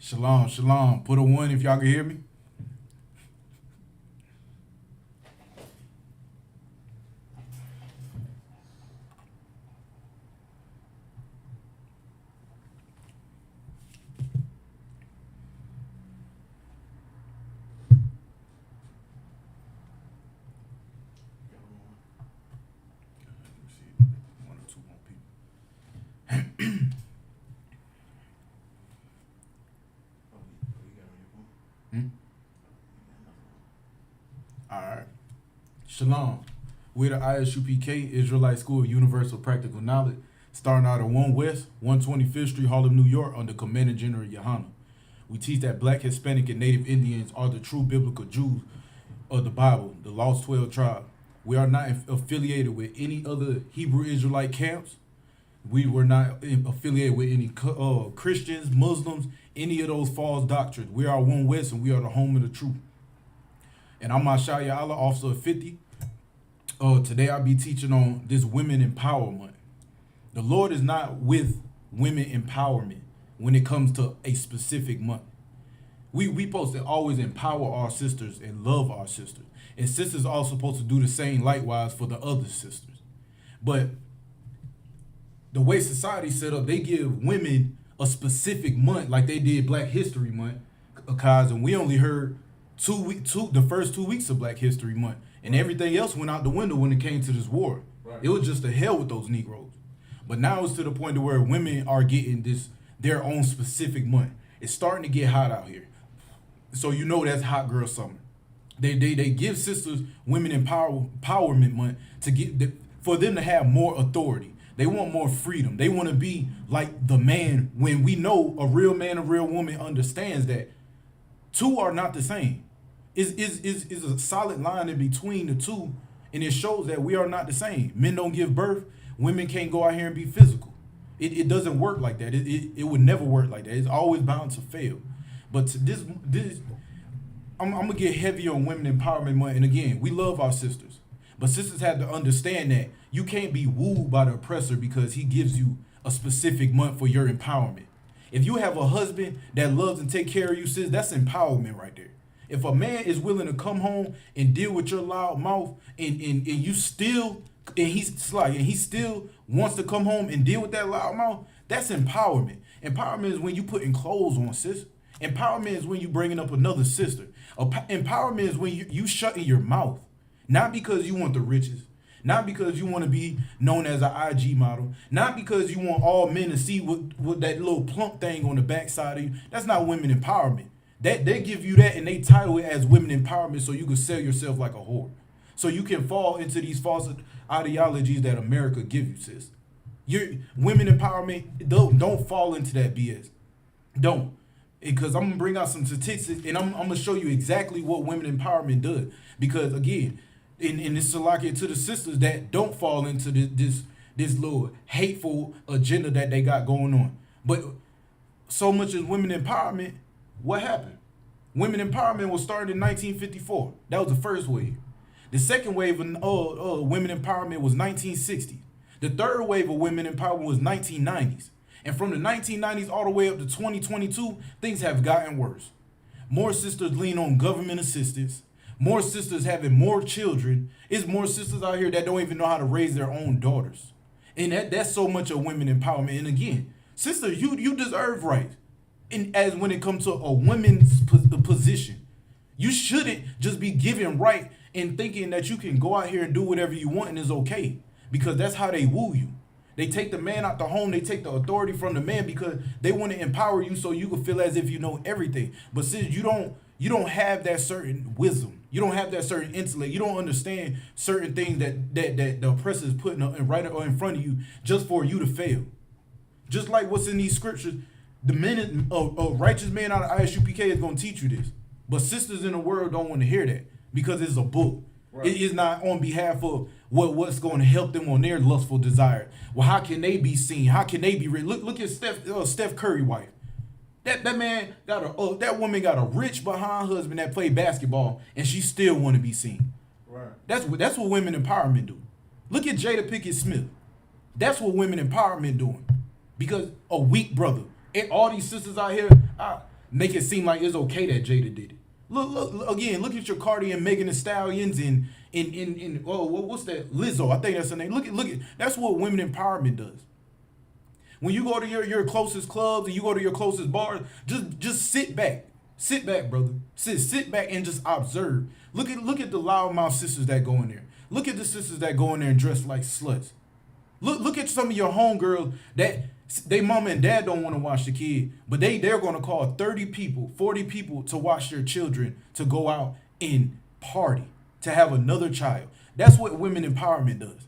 Shalom, shalom. Put a one if y'all can hear me. One or two more people. All right. Shalom. We're the Isupk Israelite School of Universal Practical Knowledge, starting out at 1 West, 125th Street, Harlem, New York, under Commanding General Yohana. We teach that Black, Hispanic, and Native Indians are the true biblical Jews of the Bible, the lost 12 tribe. We are not affiliated with any other Hebrew Israelite camps. We were not affiliated with any Christians, Muslims, any of those false doctrines. We are 1 West, and we are the home of the truth. And I'm Ashaya Allah, officer of 50. Today I'll be teaching on this women empowerment. The Lord is not with women empowerment when it comes to a specific month. We supposed to always empower our sisters and love our sisters. And sisters are supposed to do the same likewise for the other sisters. But the way society set up, they give women a specific month like they did Black History Month, and we only heard the first 2 weeks of Black History Month, and everything else went out the window when it came to this war. Right. It was just the hell with those Negroes. But now it's to the point to where women are getting their own specific month. It's starting to get hot out here, so you know that's hot girl summer. They give sisters women empowerment month for them to have more authority. They want more freedom. They want to be like the man, when we know a real man, a real woman understands that two are not the same. Is a solid line in between the two, and it shows that we are not the same. Men don't give birth. Women can't go out here and be physical. It doesn't work like that. It would never work like that. It's always bound to fail. But I'm gonna get heavy on women empowerment month. And again, we love our sisters, but sisters have to understand that you can't be wooed by the oppressor because he gives you a specific month for your empowerment. If you have a husband that loves and take care of you, sis, that's empowerment right there. If a man is willing to come home and deal with your loud mouth, and he still wants to come home and deal with that loud mouth, that's empowerment. Empowerment is when you putting clothes on, sis. Empowerment is when you bringing up another sister. Empowerment is when you shutting your mouth, not because you want the riches, not because you want to be known as an IG model, not because you want all men to see what that little plump thing on the backside of you. That's not women empowerment. That they give you that and they title it as women empowerment so you can sell yourself like a whore. So you can fall into these false ideologies that America give you, sis. Your women empowerment, don't fall into that BS. Don't. Because I'm gonna bring out some statistics and I'm gonna show you exactly what women empowerment does. Because again, in this salaki to the sisters that don't fall into this little hateful agenda that they got going on. But so much as women empowerment, what happened? Women empowerment was started in 1954. That was the first wave. The second wave of women empowerment was 1960. The third wave of women empowerment was 1990s. And from the 1990s all the way up to 2022, things have gotten worse. More sisters lean on government assistance. More sisters having more children. It's more sisters out here that don't even know how to raise their own daughters. And that's so much of women empowerment. And again, sisters, you deserve rights. And as when it comes to a woman's position, you shouldn't just be given right and thinking that you can go out here and do whatever you want and it's okay. Because that's how they woo you. They take the man out the home. They take the authority from the man because they want to empower you so you can feel as if you know everything. But since you don't have that certain wisdom, you don't have that certain intellect, you don't understand certain things that the oppressor is putting right in front of you just for you to fail. Just like what's in these scriptures, the minute a righteous man out of Isupk is going to teach you this. But sisters in the world don't want to hear that because it's a book. Right. It is not on behalf of what's going to help them on their lustful desire. Well, how can they be seen? How can they be rich? Look at Steph Curry wife. That man got that woman got a rich behind husband that played basketball and she still want to be seen. Right. That's what women empowerment do. Look at Jada Pinkett Smith. That's what women empowerment doing. Because a weak brother. And all these sisters out here, Make it seem like it's okay that Jada did it. Look again. Look at your Cardi and Megan Thee Stallions and in what's that, Lizzo? I think that's her name. Look at that's what women empowerment does. When you go to your closest clubs and you go to your closest bars, just sit back. Sit back, brother. Sit back and just observe. Look at the loudmouth sisters that go in there. Look at the sisters that go in there and dress like sluts. Look at some of your homegirls that they mama and dad don't want to watch the kid, but they're gonna call 30 people, 40 people to watch their children to go out and party, to have another child. That's what women empowerment does.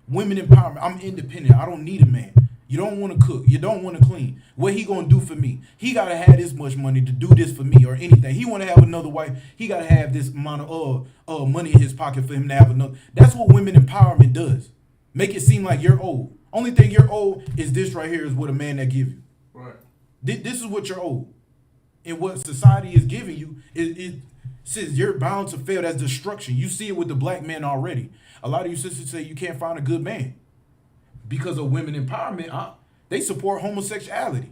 Women empowerment. I'm independent. I don't need a man. You don't want to cook. You don't want to clean. What he gonna do for me? He gotta have this much money to do this for me or anything. He want to have another wife. He gotta have this amount of money in his pocket for him to have another. That's what women empowerment does. Make it seem like you're old. Only thing you're old is this right here is what a man that give you. Right. This is what you're old. And what society is giving you it says you're bound to fail. That's destruction. You see it with the black men already. A lot of you sisters say you can't find a good man. Because of women empowerment, they support homosexuality.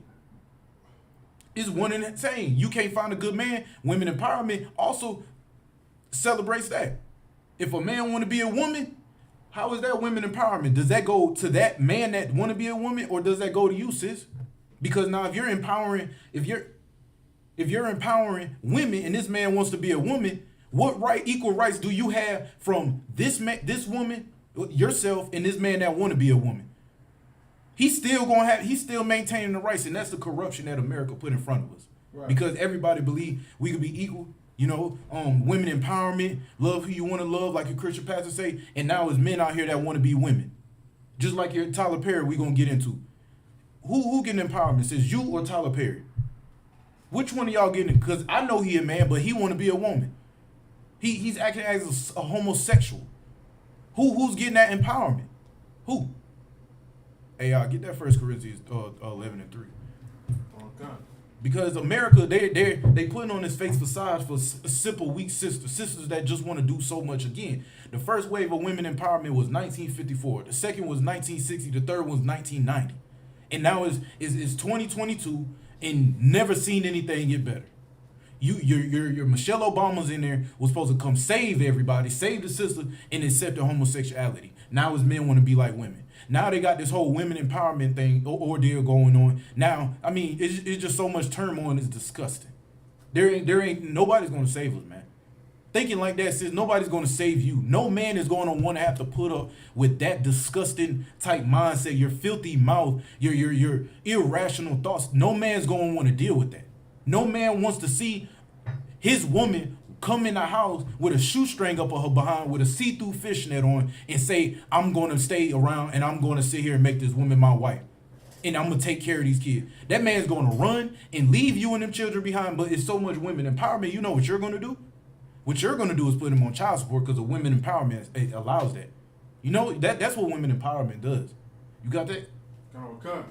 It's one and the same. You can't find a good man. Women empowerment also celebrates that. If a man want to be a woman, how is that women empowerment? Does that go to that man that want to be a woman, or does that go to you, sis? Because now if you're empowering women and this man wants to be a woman, what equal rights do you have from this man, this woman, yourself, and this man that want to be a woman? He's still maintaining the rights, and that's the corruption that America put in front of us. Right. Because everybody believe we could be equal, women empowerment, love who you want to love, like a Christian pastor say, and now it's men out here that want to be women. Just like your Tyler Perry, we gonna get into. Who getting empowerment? Says you or Tyler Perry? Which one of y'all getting it? Because I know he a man, but he want to be a woman. He's acting as a homosexual. Who's getting that empowerment? Who? Hey, get that 1 Corinthians 11:3. Okay. Because America, they putting on this fake facade for simple, weak sisters that just want to do so much. Again, the first wave of women empowerment was 1954. The second was 1960. The third was 1990. And now it's 2022, and never seen anything get better. Your Michelle Obama's in there was supposed to come save everybody, save the sister, and accept the homosexuality. Now his men want to be like women. Now they got this whole women empowerment thing ordeal going on. Now, I mean, it's just so much turmoil and it's disgusting. There ain't nobody's gonna save us, man. Thinking like that, sis, nobody's gonna save you. No man is gonna want to have to put up with that disgusting type mindset, your filthy mouth, your irrational thoughts. No man's gonna want to deal with that. No man wants to see his woman come in the house with a shoestring up her behind with a see-through fishnet on and say, I'm going to stay around and I'm going to sit here and make this woman my wife. And I'm going to take care of these kids. That man's going to run and leave you and them children behind, but it's so much women empowerment. You know what you're going to do? What you're going to do is put them on child support because of women empowerment allows that. You know, that's what women empowerment does. You got that? Okay.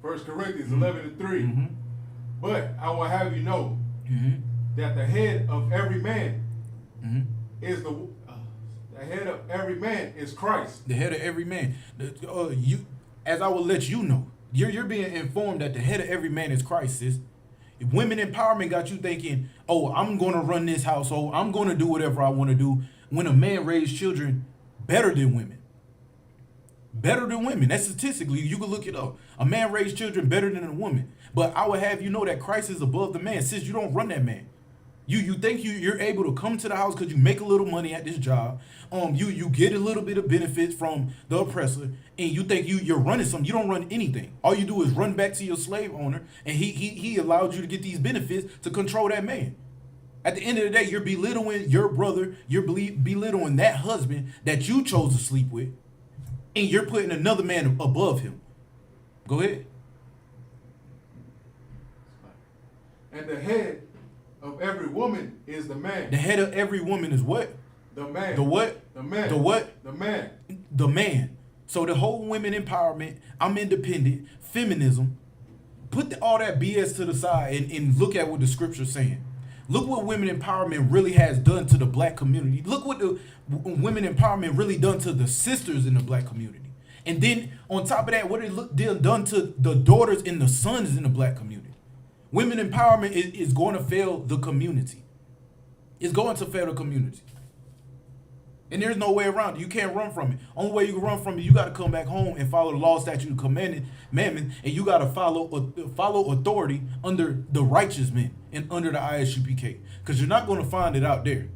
1 Corinthians 11:3. Mm-hmm. But I will have you know, that the head of every man is the head of every man is Christ. The head of every man. As I will let you know, you're being informed that the head of every man is Christ, sis. If women empowerment got you thinking, oh, I'm going to run this household, I'm going to do whatever I want to do, when a man raised children better than women. Better than women. That's statistically, you can look it up. A man raised children better than a woman. But I would have you know that Christ is above the man. Sis, you don't run that man. You think you're able to come to the house because you make a little money at this job. You get a little bit of benefits from the oppressor, and you think you're running something. You don't run anything. All you do is run back to your slave owner, and he allowed you to get these benefits to control that man. At the end of the day, you're belittling your brother. You're belittling that husband that you chose to sleep with, and you're putting another man above him. Go ahead. And the head of every woman is the man. The head of every woman is what? The man. The what? The man. The what? The man. The man. So the whole women empowerment, I'm independent, feminism, put all that BS to the side and look at what the scripture's saying. Look what women empowerment really has done to the black community. Look what the women empowerment really done to the sisters in the black community. And then on top of that, what it done to the daughters and the sons in the black community. Women empowerment is going to fail the community. It's going to fail the community. And there's no way around it. You can't run from it. Only way you can run from it, you got to come back home and follow the law, statute, and commandment, and you got to follow authority under the righteous men and under the Isupk. Because you're not going to find it out there.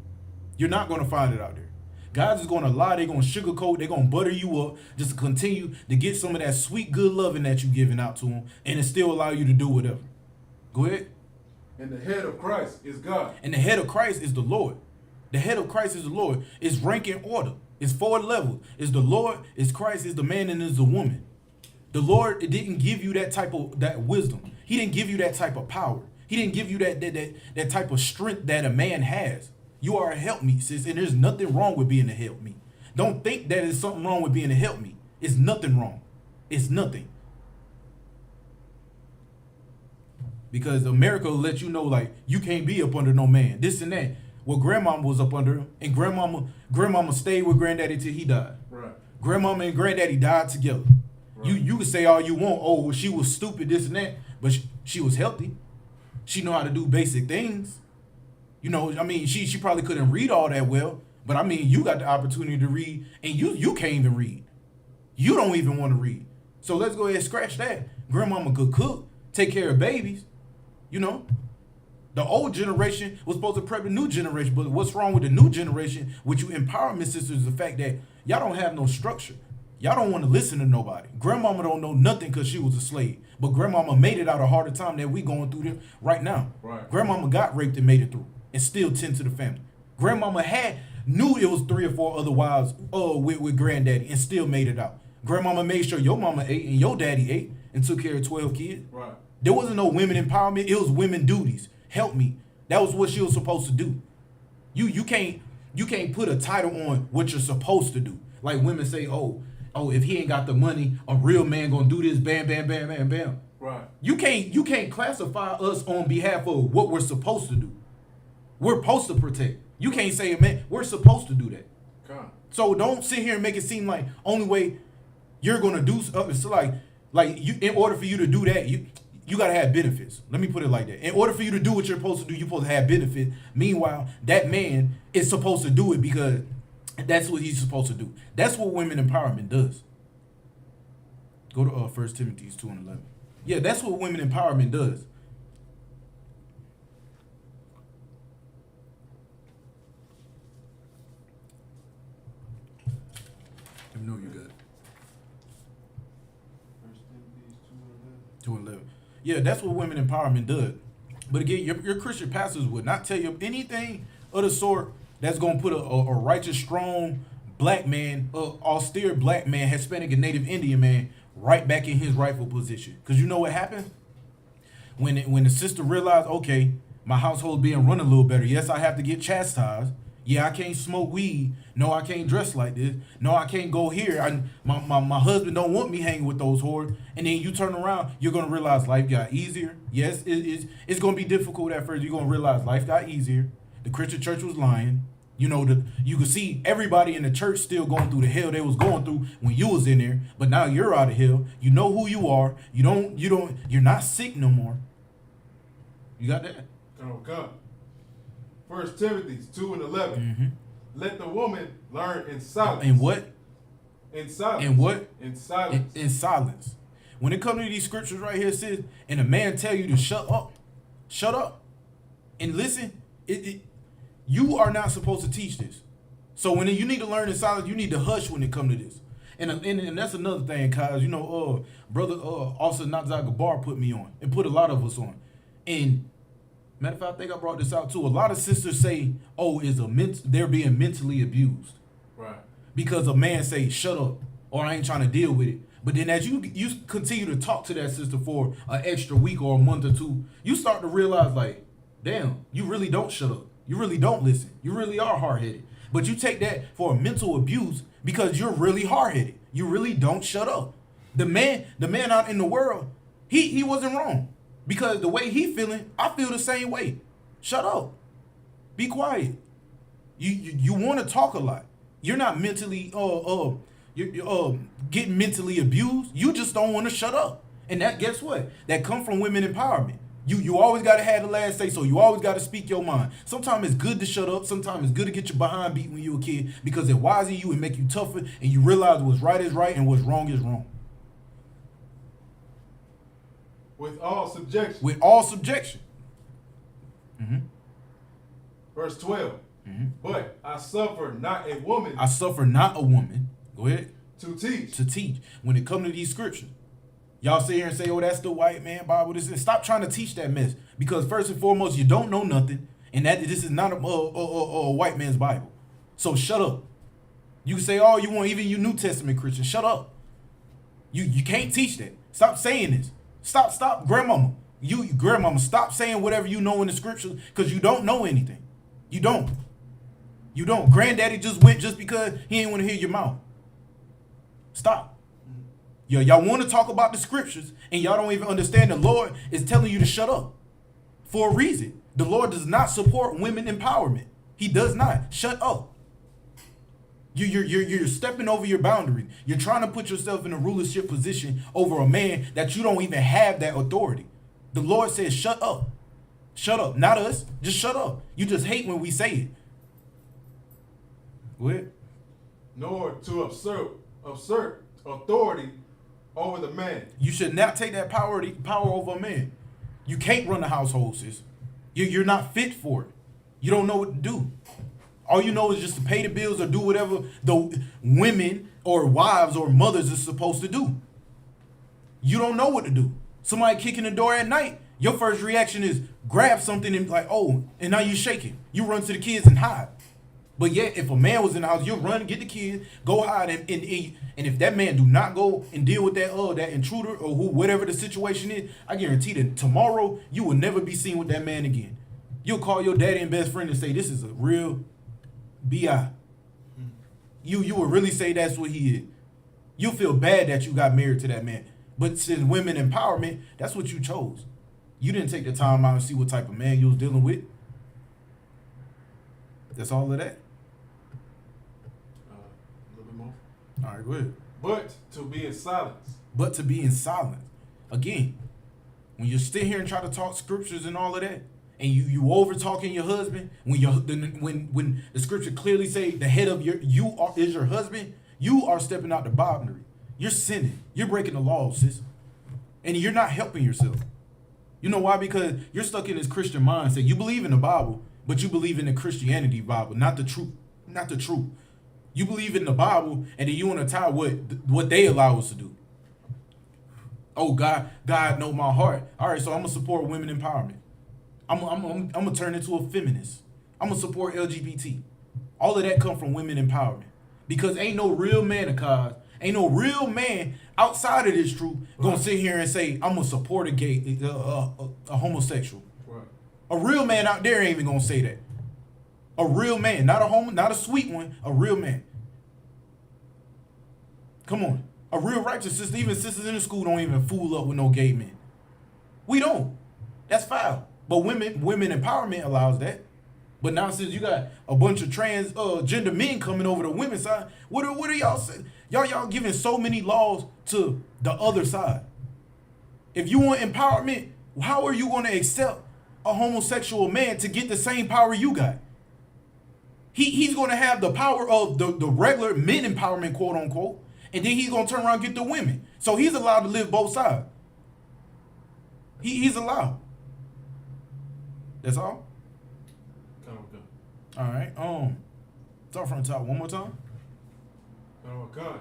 You're not going to find it out there. Guys is going to lie. They're going to sugarcoat. They're going to butter you up just to continue to get some of that sweet, good loving that you're giving out to them, and it still allow you to do whatever. Go ahead. And the head of Christ is God. And the head of Christ is the Lord. The head of Christ is the Lord. It's rank and order. It's 4 levels. It's the Lord, it's Christ, it's the man, and it's the woman. The Lord, it didn't give you that wisdom. He didn't give you that type of power. He didn't give you that type of strength that a man has. You are a helpmeet, sis, and there's nothing wrong with being a helpmeet. Don't think that there's something wrong with being a helpmeet. It's nothing wrong. It's nothing. Because America will let you know, like, you can't be up under no man. This and that. Well, grandmama was up under him, and grandmama stayed with granddaddy till he died. Right. Grandmama and granddaddy died together. Right. You can say all you want. Oh, well, she was stupid, this and that, but she was healthy. She know how to do basic things. You know, I mean, she probably couldn't read all that well, but I mean, you got the opportunity to read, and you can't even read. You don't even want to read. So let's go ahead and scratch that. Grandmama could cook, take care of babies, you know. The old generation was supposed to prep the new generation, but what's wrong with the new generation, with you empowerment sisters, is the fact that y'all don't have no structure. Y'all don't want to listen to nobody. Grandmama don't know nothing because she was a slave, but grandmama made it out a harder time that we going through right now. Right. Grandmama got raped and made it through, and still tend to the family. Grandmama knew it was 3 or 4 other wives with granddaddy, and still made it out. Grandmama made sure your mama ate and your daddy ate and took care of 12 kids. Right. There wasn't no women empowerment. It was women duties. Help me. That was what she was supposed to do. You can't put a title on what you're supposed to do. Like women say, oh, if he ain't got the money, a real man gonna do this, bam, bam, bam, bam, bam. Right. You can't classify us on behalf of what we're supposed to do. We're supposed to protect. You can't say, man, we're supposed to do that. Come. So don't sit here and make it seem like only way you're gonna do it's like you, in order for you to do that, you gotta have benefits. Let me put it like that. In order for you to do what you're supposed to do, you're supposed to have benefits. Meanwhile, that man is supposed to do it because that's what he's supposed to do. That's what women empowerment does. Go to 1 Timothy 2:11. Yeah, that's what women empowerment does. I know you got it. 2:11. Yeah, that's what women empowerment does. But again, your Christian pastors would not tell you anything of the sort that's going to put a righteous, strong black man, austere black man, Hispanic and Native Indian man right back in his rightful position. Because you know what happened? When the sister realized, okay, my household being run a little better. Yes, I have to get chastised. Yeah, I can't smoke weed. No, I can't dress like this. No, I can't go here. My husband don't want me hanging with those whores. And then you turn around, you're going to realize life got easier. Yes, it's going to be difficult at first. You're going to realize life got easier. The Christian church was lying. You know, you could see everybody in the church still going through the hell they was going through when you was in there. But now you're out of hell. You know who you are. You're not sick no more. You got that? Oh, God. 1 Timothy 2:11. Mm-hmm. Let the woman learn in silence. In what? In silence. In what? In silence. In silence. When it comes to these scriptures right here, it says, and a man tell you to shut up, and listen. You are not supposed to teach this. So when you need to learn in silence, you need to hush when it comes to this. And that's another thing, cause you know, brother, Officer Natzaga Bar put me on and put a lot of us on. And matter of fact, I think I brought this out too. A lot of sisters say, "Oh, they're being mentally abused," right? Because a man say, "Shut up," or "I ain't trying to deal with it." But then as you continue to talk to that sister for an extra week or a month or two, you start to realize, like, damn, you really don't shut up. You really don't listen. You really are hard-headed. But you take that for a mental abuse because you're really hard-headed. You really don't shut up. The man out in the world, he wasn't wrong. Because the way he feeling, I feel the same way. Shut up. Be quiet. You want to talk a lot. You're not mentally getting mentally abused. You just don't want to shut up. And that, guess what? That come from women empowerment. You always gotta have the last say, so you always gotta speak your mind. Sometimes it's good to shut up. Sometimes it's good to get your behind beat when you a kid because it wisen you and make you tougher, and you realize what's right is right and what's wrong is wrong. With all subjection. With all subjection. Verse 12. But I suffer not a woman. I suffer not a woman. Go ahead. To teach. To teach. When it comes to these scriptures. Y'all sit here and say, oh, that's the white man Bible. This is, stop trying to teach that mess. Because first and foremost, you don't know nothing. And that this is not a white man's Bible. So shut up. You can say all you want, even you New Testament Christians. Shut up. You can't teach that. Stop saying this. Stop, grandmama. Grandmama, stop saying whatever you know in the scriptures because you don't know anything. You don't. Granddaddy just went just because he ain't want to hear your mouth. Stop. Y'all want to talk about the scriptures and y'all don't even understand the Lord is telling you to shut up for a reason. The Lord does not support women empowerment. He does not. Shut up. You're stepping over your boundaries. You're trying to put yourself in a rulership position over a man that you don't even have that authority. The Lord says, shut up. Shut up. Not us. Just shut up. You just hate when we say it. Go ahead. Nor to assert authority over the man. You should not take that power over a man. You can't run a household, sis. You're not fit for it. You don't know what to do. All you know is just to pay the bills or do whatever the women or wives or mothers is supposed to do. You don't know what to do. Somebody kicking the door at night, your first reaction is grab something and like, oh, and now you're shaking. You run to the kids and hide. But yet, if a man was in the house, you'll run, get the kids, go hide, and if that man do not go and deal with that intruder or whatever the situation is, I guarantee that tomorrow you will never be seen with that man again. You'll call your daddy and best friend and say, this is a real B.I. You will really say that's what he is. You'll feel bad that you got married to that man. But since women empowerment, that's what you chose. You didn't take the time out and see what type of man you was dealing with. That's all of that. A little bit more. All right, go ahead. But to be in silence. But to be in silence. Again, when you sit here and try to talk scriptures and all of that, and you over talking your husband, when the scripture clearly say the head of is your husband, you are stepping out the boundary. You're sinning. You're breaking the law, sis. And you're not helping yourself. You know why? Because you're stuck in this Christian mindset. You believe in the Bible, but you believe in the Christianity Bible, not the truth. Not the truth. You believe in the Bible, and then you want to tie what they allow us to do. Oh, God know my heart. All right, so I'm gonna support women empowerment. I'm gonna turn into a feminist. I'm gonna support LGBT. All of that come from women empowerment. Because ain't no real man, ain't no real man outside of this truth gonna sit here and say, I'm gonna support a homosexual. Right. A real man out there ain't even gonna say that. A real man, not a sweet one, a real man. Come on. A real righteous sister, even sisters in the school don't even fool up with no gay men. We don't. That's foul. But women empowerment allows that. But now since you got a bunch of transgender men coming over the women's side, what are y'all saying? Y'all giving so many laws to the other side. If you want empowerment, how are you going to accept a homosexual man to get the same power you got? He's going to have the power of the regular men empowerment, quote unquote, and then he's going to turn around and get the women. So he's allowed to live both sides. He's allowed. That's all? Kind of good. All right. Start from the top one more time. Kind of good.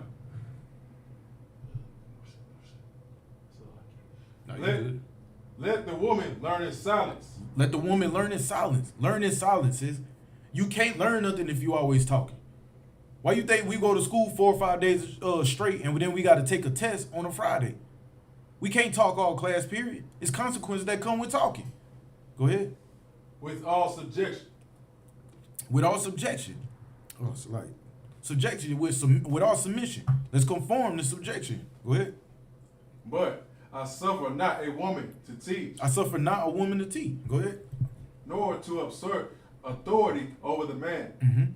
No, you're good. Let the woman learn in silence. Let the woman learn in silence. Learn in silence, sis. You can't learn nothing if you always talking. Why you think we go to school 4 or 5 days straight and then we got to take a test on a Friday? We can't talk all class, period. It's consequences that come with talking. Go ahead. With all subjection. With all subjection. Oh, it's like subjection with all submission. Let's conform to subjection. Go ahead. But I suffer not a woman to teach. I suffer not a woman to teach. Go ahead. Nor to assert authority over the man.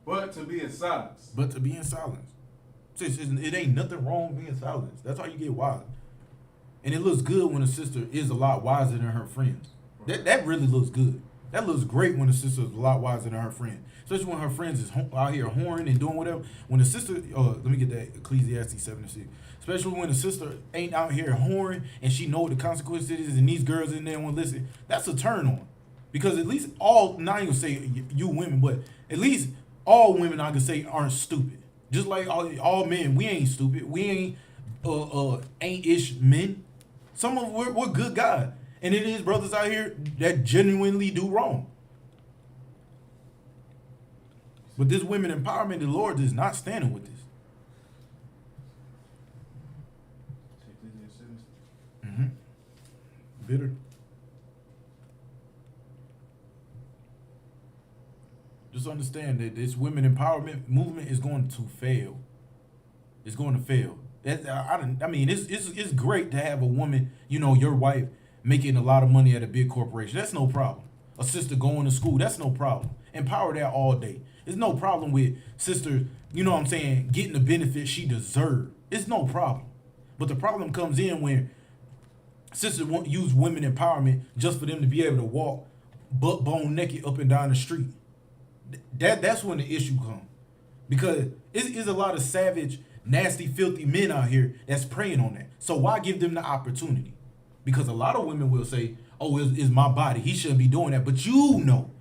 But to be in silence. But to be in silence. Sis, it ain't nothing wrong being silent. That's how you get wild. And it looks good when a sister is a lot wiser than her friends. That really looks good. That looks great when a sister is a lot wiser than her friend. Especially when her friends is out here whoring and doing whatever. When a sister, let me get that Ecclesiastes 7:6. Especially when a sister ain't out here whoring and she know what the consequences is and these girls in there won't listen. That's a turn on. Because at least not even say you women, but at least all women I can say aren't stupid. Just like all men, we ain't stupid. We ain't ish men. Some of we're good guys. And it is brothers out here that genuinely do wrong. But this women empowerment, the Lord is not standing with this. Bitter. Just understand that this women empowerment movement is going to fail. It's going to fail. I mean, it's great to have a woman, your wife, making a lot of money at a big corporation. That's no problem. A sister going to school, that's no problem. Empower that all day. There's no problem with sister, getting the benefits she deserves. It's no problem. But the problem comes in when sisters want to use women empowerment just for them to be able to walk butt bone naked up and down the street. That's when the issue comes. Because it's a lot of savage, nasty, filthy men out here that's preying on that. So why give them the opportunity? Because a lot of women will say, oh, it's my body. He shouldn't be doing that. But you know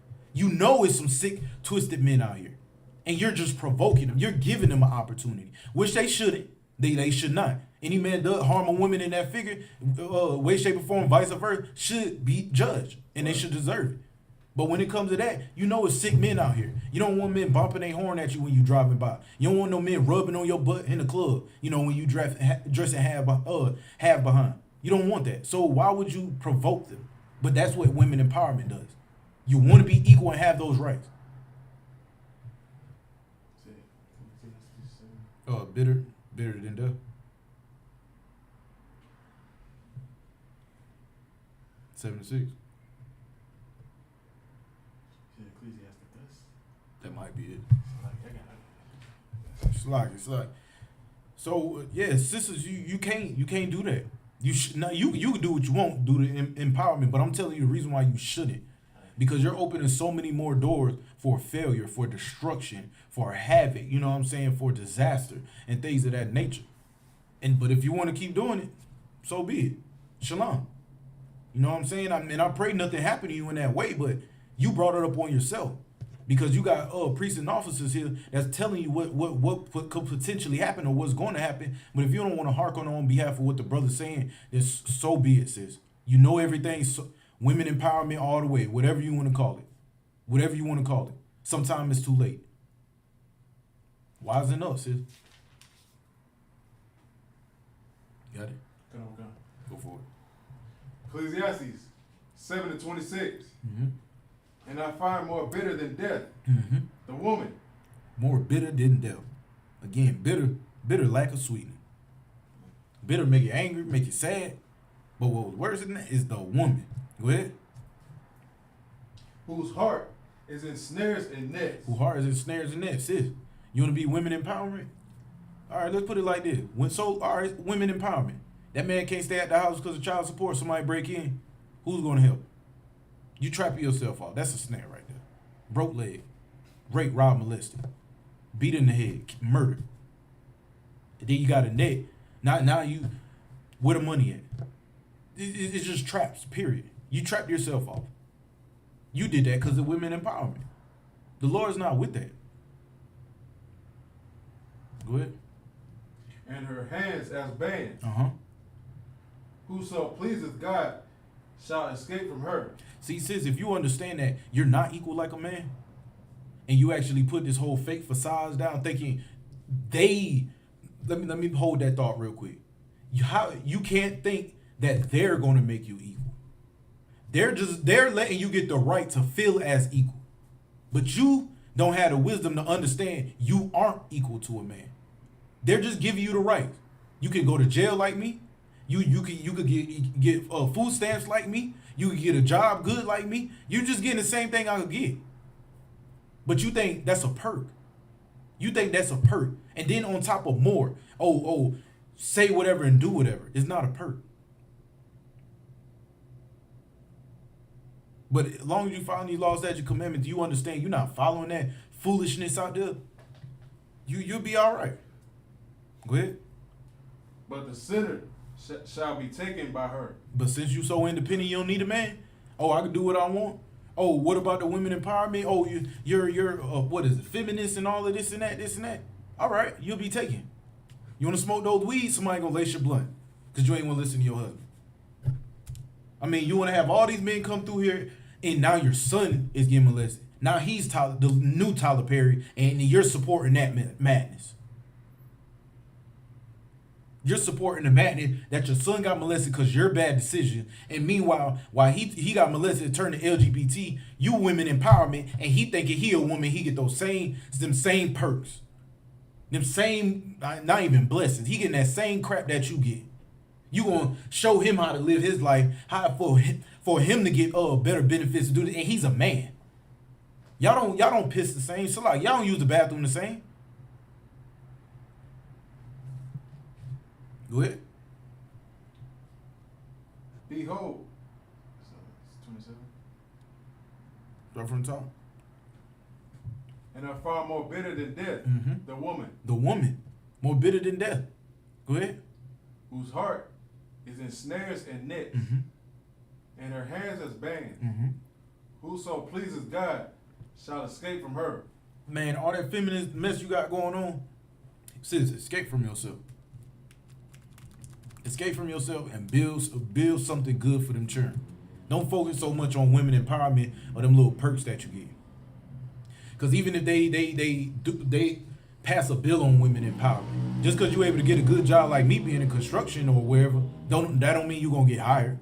it's some sick, twisted men out here. And you're just provoking them. You're giving them an opportunity, which they shouldn't. They should not. Any man does harm a woman in that figure, way, shape, or form, vice versa, should be judged. And they should deserve it. But when it comes to that, it's sick men out here. You don't want men bumping their horn at you when you driving by. You don't want no men rubbing on your butt in the club, when you dressing half behind. You don't want that. So why would you provoke them? But that's what women empowerment does. You want to be equal and have those rights. Bitter than death. 7-6. That might be it. It's like. So sisters, you can't do that. You can do what you want, do the empowerment, but I'm telling you the reason why you shouldn't. Because you're opening so many more doors for failure, for destruction, for havoc, for disaster and things of that nature. But if you want to keep doing it, so be it. Shalom. You know what I'm saying? I pray nothing happened to you in that way, but you brought it up on yourself. Because you got priests and officers here that's telling you what could potentially happen or what's going to happen. But if you don't want to hark on behalf of what the brother's saying, then so be it, sis. You know everything. Women empowerment all the way. Whatever you want to call it. Sometimes it's too late. Wisen up, sis. Got it? Go for it. Ecclesiastes 7:26. Mm-hmm. And I find more bitter than death, the woman. More bitter than death. Again, bitter lack of sweetening. Bitter make you angry, make you sad. But what was worse than that is the woman. Go ahead. Whose heart is in snares and nets. Whose heart is in snares and nets, sis. You want to be women empowerment? All right, let's put it like this. Women empowerment. That man can't stay at the house because of child support. Somebody break in. Who's going to help? You trap yourself off. That's a snare right there. Broke leg. Rape, rob, molested. Beat in the head. Murdered. And then you got a net. Now you, where the money at? It's just traps, period. You trapped yourself off. You did that because of women empowerment. The Lord's not with that. Go ahead. And her hands as bands. Uh-huh. Whoso pleaseth God shall escape from her. See, sis, if you understand that you're not equal like a man, and you actually put this whole fake facades down thinking let me hold that thought real quick. You can't think that they're going to make you equal. They're letting you get the right to feel as equal. But you don't have the wisdom to understand you aren't equal to a man. They're just giving you the right. You can go to jail like me. You could get food stamps like me. You could get a job good like me. You're just getting the same thing I could get. But you think that's a perk. And then on top of more, say whatever and do whatever. It's not a perk. But as long as you follow these laws, statutes, commandments, you understand you're not following that foolishness out there. You'll be all right. Go ahead. But the sinner shall be taken by her. But since you so independent, you don't need a man. Oh, I can do what I want. Oh, what about the women empowerment? Oh, you're what is it, feminist and all of this and that. All right, you'll be taken. You want to smoke those weeds? Somebody gonna lace your blunt because you ain't gonna listen to your husband. I mean, you want to have all these men come through here, and now your son is getting molested. Now he's the new Tyler Perry, and you're supporting that madness. You're supporting the madness that your son got molested because your bad decision. And meanwhile, while he got molested and turned to LGBT, you women empowerment, and he thinking he a woman, he get them same perks. Them same, not even blessings. He getting that same crap that you get. You gonna show him how to live his life, how for him to get better benefits to do this, and he's a man. Y'all don't piss the same. So like y'all don't use the bathroom the same. Go ahead. Behold, 27. Start from the top. And are far more bitter than death, the woman. The woman, more bitter than death. Go ahead. Whose heart is in snares and nets, and her hands as bands. Whoso pleases God shall escape from her. Man, all that feminist mess you got going on, sis, escape from yourself. Escape from yourself and build something good for them children. Don't focus so much on women empowerment or them little perks that you get. Because even if they pass a bill on women empowerment, just because you're able to get a good job like me being in construction or wherever, that don't mean you're gonna get hired.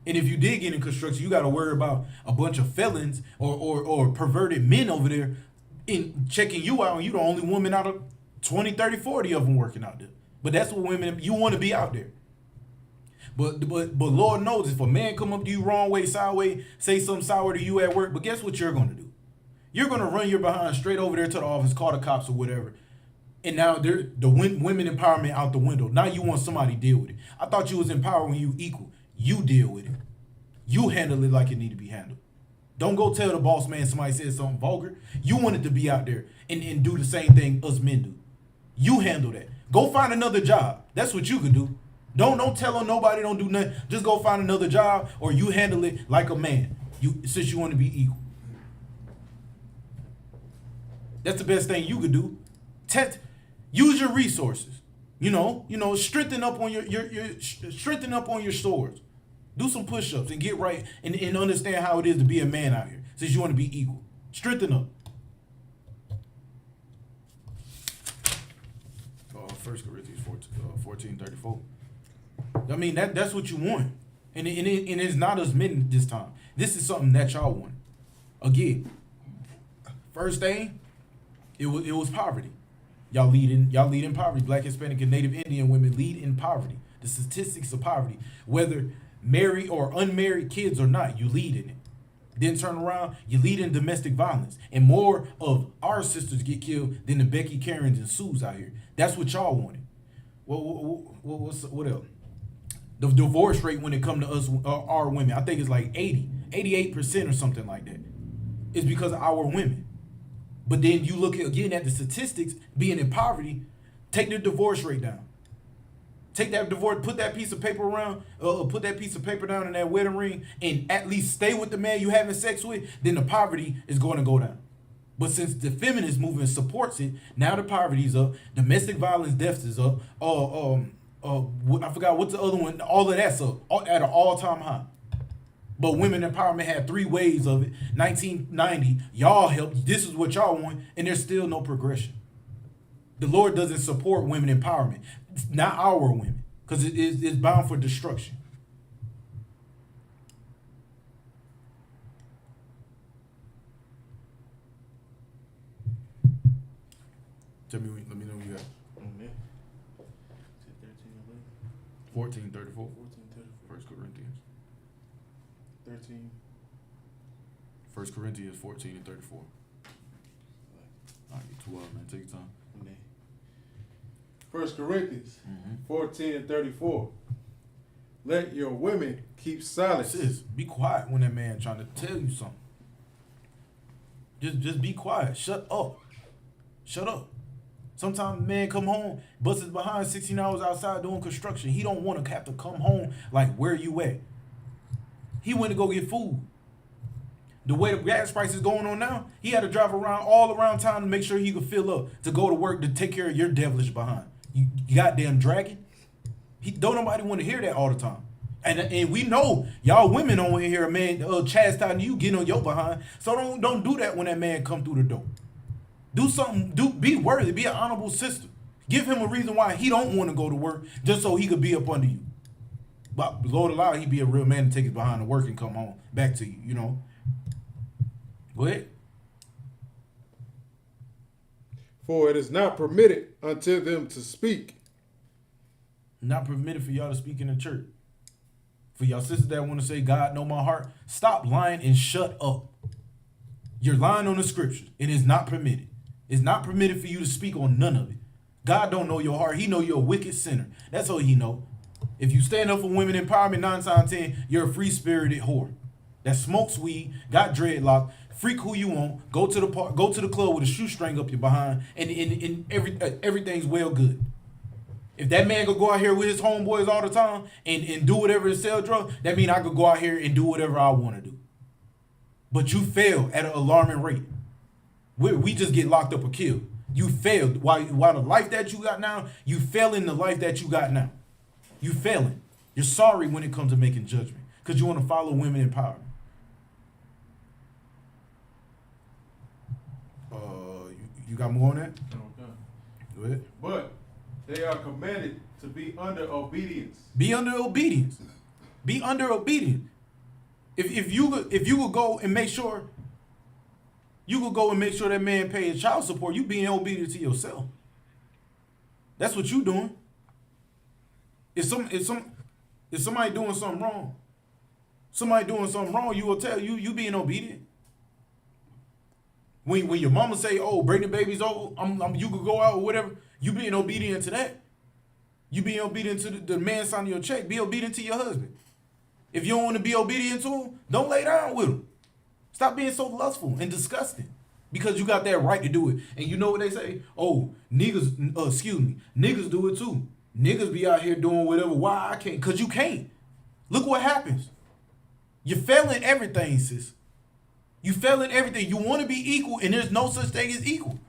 And if you did get in construction, you got to worry about a bunch of felons or perverted men over there in checking you out, and you're the only woman out of 20, 30, 40 of them working out there. But that's what women, you want to be out there. But Lord knows if a man come up to you wrong way, sideways, say something sour to you at work, but guess what you're going to do? You're going to run your behind straight over there to the office, call the cops or whatever. And now the women empowerment out the window. Now you want somebody to deal with it. I thought you was empowered when you equal. You deal with it. You handle it like it need to be handled. Don't go tell the boss man somebody said something vulgar. You want it to be out there and do the same thing us men do. You handle that. Go find another job. That's what you could do. Don't tell them nobody don't do nothing. Just go find another job or you handle it like a man. Since you want to be equal. That's the best thing you could do. Use your resources. Strengthen up on strengthen up on your stores. Do some push-ups and get right and understand how it is to be a man out here. Since you want to be equal. Strengthen up. 1 Corinthians 14:34. I mean, that's what you want. And it's not us men this time. This is something that y'all want. Again, first thing, it was poverty. Y'all lead in poverty. Black, Hispanic, and Native Indian women lead in poverty. The statistics of poverty, whether married or unmarried kids or not, you lead in it. Then turn around, you lead in domestic violence. And more of our sisters get killed than the Becky, Karens, and Sues out here. That's what y'all wanted. What else? The divorce rate when it comes to us, our women, I think it's like 88% or something like that. It's because of our women. But then you look again at the statistics, being in poverty, take the divorce rate down. Take that divorce, put that piece of paper around, put that piece of paper down in that wedding ring, and at least stay with the man you having sex with, then the poverty is going to go down. But since the feminist movement supports it, now the poverty's up, domestic violence deaths is up, I forgot what's the other one, all of that's up, at an all-time high. But women empowerment had 3 waves of it. 1990, y'all helped, this is what y'all want, and there's still no progression. The Lord doesn't support women empowerment. It's not our women, because it's bound for destruction. Let me know what you got. 14:34. 1 Corinthians. 13. 1 Corinthians 14:34. All right, 12, man. Take your time. 1 Corinthians 14:34. let your women keep silence. Sis, be quiet when that man trying to tell you something. Just be quiet. Shut up. Shut up. Sometimes man come home, busts his behind 16 hours outside doing construction. He don't want to have to come home like, where you at? He went to go get food. The way the gas price is going on now, he had to drive around all around town to make sure he could fill up to go to work to take care of your devilish behind. You goddamn dragon. Don't nobody want to hear that all the time. And we know y'all women don't want to hear a man chastising you, getting on your behind. So don't do that when that man come through the door. Do something. Be worthy. Be an honorable sister. Give him a reason why he don't want to go to work, just so he could be up under you. But Lord allow he be a real man to take his behind to work and come home back to you. You know. Go ahead. For it is not permitted unto them to speak. Not permitted for y'all to speak in the church. For y'all sisters that want to say, God know my heart, stop lying and shut up. You're lying on the scriptures. It is not permitted. It's not permitted for you to speak on none of it. God don't know your heart. He know you're a wicked sinner. That's all he know. If you stand up for women empowerment 9 times out of 10, you're a free-spirited whore that smokes weed, got dreadlocks, freak who you want, go to the park, go to the club with a shoestring up your behind, and everything's well good. If that man could go out here with his homeboys all the time and do whatever to sell drugs, that means I could go out here and do whatever I want to do. But you fail at an alarming rate. We just get locked up or killed. You failed. While the life that you got now, you fail in the life that you got now. You failing. You're sorry when it comes to making judgment because you want to follow women empowerment. You got more on that? Okay. Go ahead. But they are commanded to be under obedience. Be under obedience. Be under obedience. If you would go and make sure that man pays child support, you being obedient to yourself. That's what you doing. If somebody doing something wrong, you will tell you being obedient. When your mama say, "Oh, bring the babies over," you could go out or whatever. You being obedient to that. You being obedient to the man signing your check. Be obedient to your husband. If you don't want to be obedient to him, don't lay down with him. Stop being so lustful and disgusting because you got that right to do it. And you know what they say? Oh, niggas do it too. Niggas be out here doing whatever. Why I can't? Because you can't. Look what happens. You're failing everything, sis. You failing everything. You want to be equal, and there's no such thing as equal.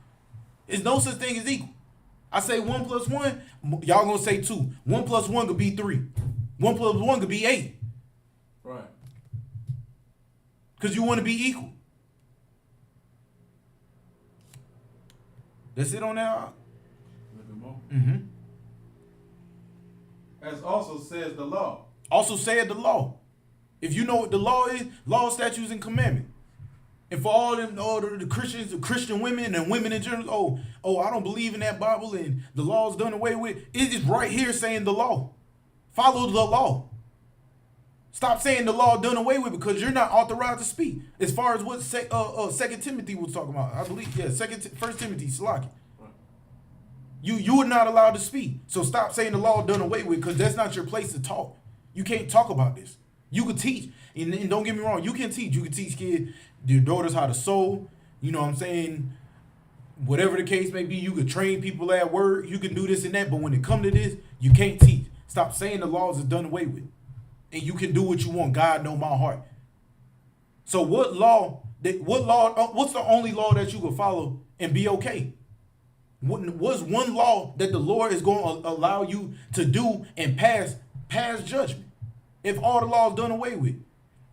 There's no such thing as equal. I say 1 + 1, y'all gonna say 2. 1 + 1 could be 3. 1 + 1 could be 8. Right. Because you want to be equal. That's it on that. A little bit more. Mm-hmm. As also says the law. Also said the law. If you know what the law is, law, statutes, and commandments. And for all the Christians, the Christian women and women in general, I don't believe in that Bible and the law's done away with. It is right here saying the law. Follow the law. Stop saying the law done away with because you're not authorized to speak. As far as what 2 Timothy was talking about, I believe, 1 Timothy, Salaki. You are not allowed to speak. So stop saying the law done away with because that's not your place to talk. You can't talk about this. You could teach, and don't get me wrong, you can teach. You can teach kids, your daughters how to sew, you know what I'm saying? Whatever the case may be, you could train people at work, you can do this and that, but when it comes to this, you can't teach. Stop saying the laws is done away with. And you can do what you want. God know my heart. So what's the only law that you can follow and be okay? What's one law that the Lord is going to allow you to do and pass judgment? If all the laws done away with.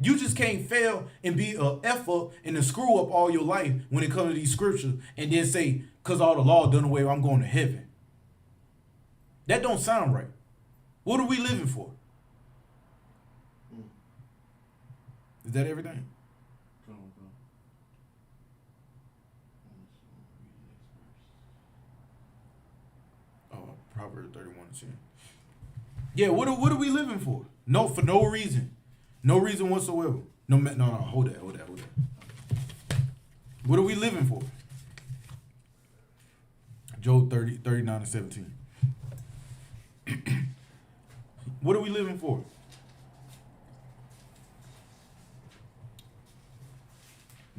You just can't fail and be a F up and a screw up all your life when it comes to these scriptures and then say, because all the law done away with, I'm going to heaven. That don't sound right. What are we living for? Is that everything? Proverbs 31:10. Yeah, what are we living for? No, for no reason. No reason whatsoever. No, hold that. What are we living for? Job 39:17. What are we living for?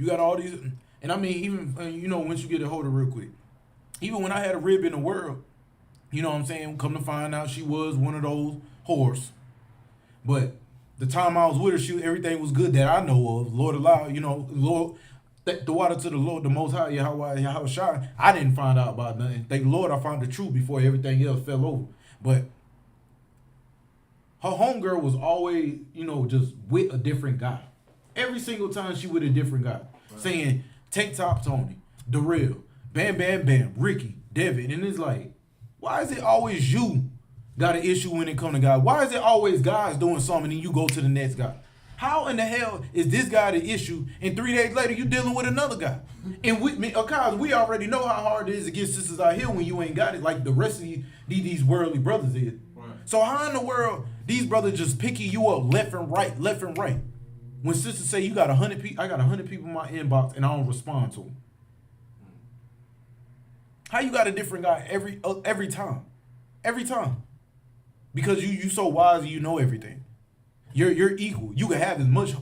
You got all these, and I mean, even once you get a hold of real quick, even when I had a rib in the world, you know what I'm saying? Come to find out, she was one of those whores. But the time I was with her, everything was good that I know of. Lord allowed, Lord, the water to the Lord, the Most High, Yahweh Shai. I didn't find out about nothing. Thank the Lord, I found the truth before everything else fell over. But her homegirl was always, just with a different guy. Every single time she with a different guy. Right. Saying, Tank Top Tony, Darrell, Bam Bam Bam, Ricky, Devin. And it's like, why is it always you got an issue when it come to guys? Why is it always guys doing something and you go to the next guy? How in the hell is this guy the issue and 3 days later you dealing with another guy? And we already know how hard it is to get sisters out here when you ain't got it like the rest of these worldly brothers is. Right. So how in the world these brothers just picking you up left and right? When sisters say you got 100 people, I got 100 people in my inbox and I don't respond to them. How you got a different guy every time? Every time. Because you so wise and you know everything. You're equal. You can have as much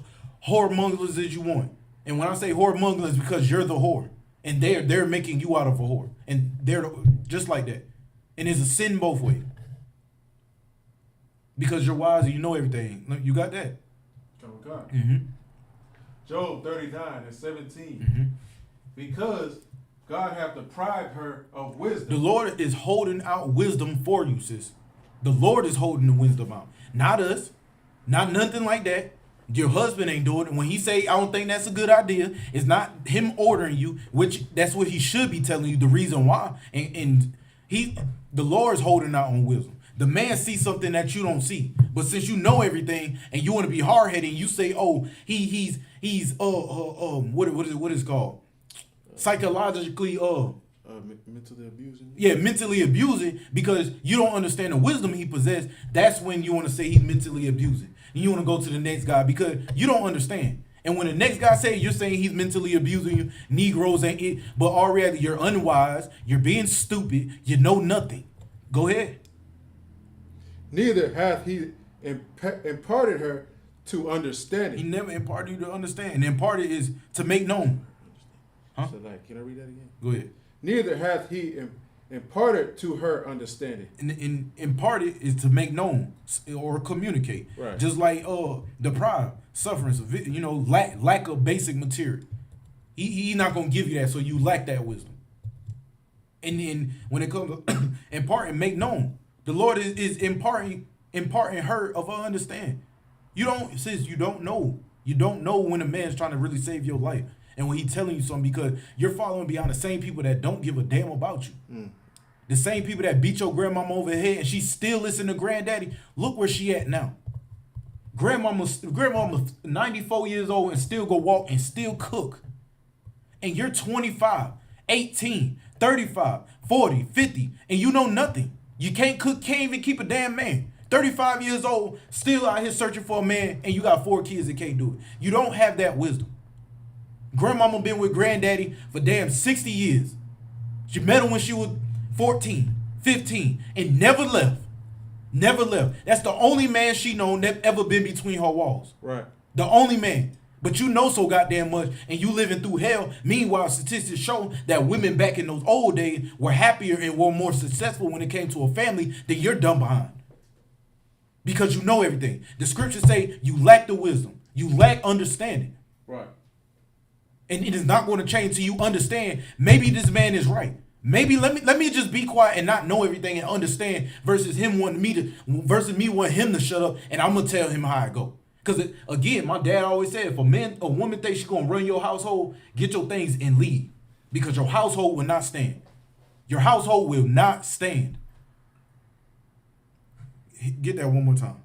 whoremongers as you want. And when I say whoremongers, it's because you're the whore. And they're making you out of a whore. And they're just like that. And it's a sin both ways. Because you're wise and you know everything. You got that? Mm-hmm. Job 39:17. Mm-hmm. Because God hath deprived her of wisdom. The Lord is holding out wisdom for you, sis. The Lord is holding the wisdom out. Not us. Not nothing like that. Your husband ain't doing it. When he say, I don't think that's a good idea, it's not him ordering you, which that's what he should be telling you the reason why. And the Lord is holding out on wisdom. The man sees something that you don't see. But since you know everything and you want to be hard-headed and you say, oh, he's what is it called? Psychologically mentally abusing. Yeah, mentally abusing because you don't understand the wisdom he possessed. That's when you want to say he's mentally abusing. And you want to go to the next guy because you don't understand. And when the next guy say you're saying he's mentally abusing you, Negroes ain't it, but already you're unwise, you're being stupid, you know nothing. Go ahead. Neither hath he imparted her to understanding. He never imparted you to understand. And imparted is to make known. Huh? So can I read that again? Go ahead. Neither hath he imparted to her understanding. And imparted is to make known or communicate. Right. Just like deprived, sufferance, lack of basic material. He not gonna give you that, so you lack that wisdom. And then when it comes to impart and make known, the Lord is imparting her of her understanding. You don't know. You don't know when a man's trying to really save your life. And when he's telling you something, because you're following behind the same people that don't give a damn about you. Mm. The same people that beat your grandmama over the head and she still listening to granddaddy. Look where she at now. Grandmama's 94 years old and still go walk and still cook. And you're 25, 18, 35, 40, 50, and you know nothing. You can't cook, can't even keep a damn man. 35 years old, still out here searching for a man, and you got 4 kids that can't do it. You don't have that wisdom. Grandmama been with granddaddy for damn 60 years. She met him when she was 14, 15, and never left. Never left. That's the only man she known that ever been between her walls. Right. The only man. But you know so goddamn much, and you living through hell. Meanwhile, statistics show that women back in those old days were happier and were more successful when it came to a family than you're dumb behind. Because you know everything. The scriptures say you lack the wisdom. You lack understanding. Right. And it is not going to change till you understand maybe this man is right. Maybe let me just be quiet and not know everything and understand versus me wanting him to shut up and I'm gonna tell him how I go. Because again, my dad always said if a woman thinks she's gonna run your household, get your things and leave. Because your household will not stand. Your household will not stand. Get that one more time.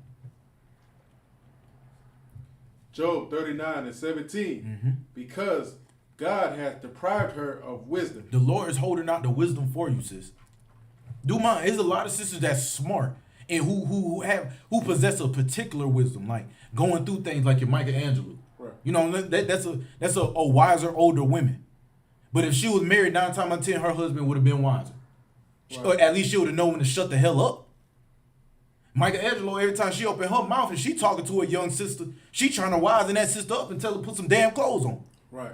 Job 39:17. Mm-hmm. Because God hath deprived her of wisdom. The Lord is holding out the wisdom for you, sis. Do mind, there's a lot of sisters that's smart and who possess a particular wisdom, like going through things like your Michelangelo. Right. You know, that's a wiser older woman. But if she was married 9 times out of 10, her husband would have been wiser. Right. Or at least she would have known when to shut the hell up. Michelangelo, every time she opened her mouth and she talking to a young sister, she trying to wisen that sister up and tell her to put some damn clothes on. Right.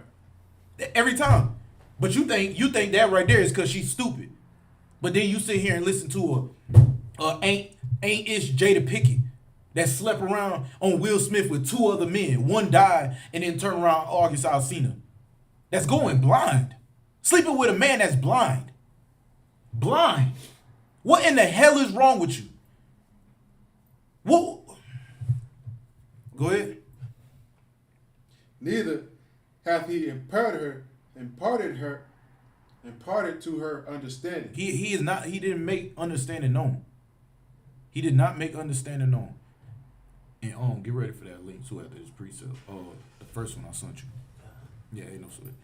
Every time. But you think that right there is because she's stupid. But then you sit here and listen to a ain't-ish Jada Pickett that slept around on Will Smith with 2 other men. One died and then turned around August Alsina. That's going blind. Sleeping with a man that's blind. Blind. What in the hell is wrong with you? What? Go ahead. Neither hath he imparted to her understanding. He didn't make understanding known. He did not make understanding known. And get ready for that link too after this precept. The first one I sent you. Yeah, ain't no sweat.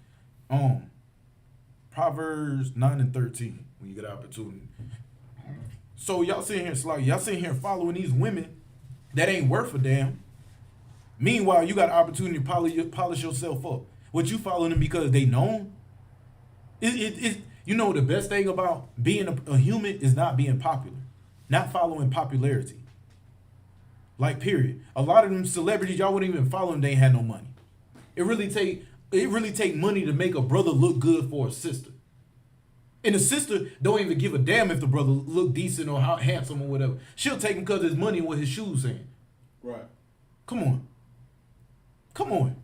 Proverbs 9 and 13. When you get an opportunity. So y'all sitting here following these women that ain't worth a damn. Meanwhile, you got an opportunity to polish yourself up. What you following them because they known? You know the best thing about being a human is not being popular, not following popularity. Like period. A lot of them celebrities y'all wouldn't even follow them. They ain't had no money. It really take money to make a brother look good for a sister. And the sister don't even give a damn if the brother look decent or how handsome or whatever. She'll take him because his money and what his shoes saying. Right. Come on.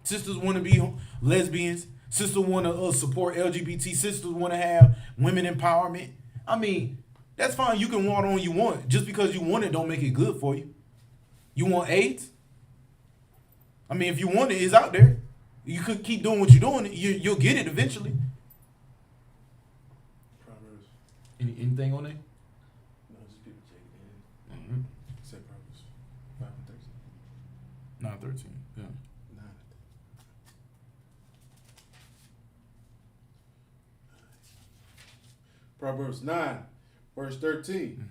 Sisters want to be lesbians. Sisters want to support LGBT. Sisters want to have women empowerment. I mean, that's fine. You can want on you want. Just because you want it don't make it good for you. You want AIDS? I mean, if you want it, it's out there. You could keep doing what you're doing. You'll get it eventually. Proverbs. Anything on there? No, just people check it in. Mm-hmm. Say Proverbs 5 and 13. 9:13. Yeah. 9. Proverbs 9, verse 13.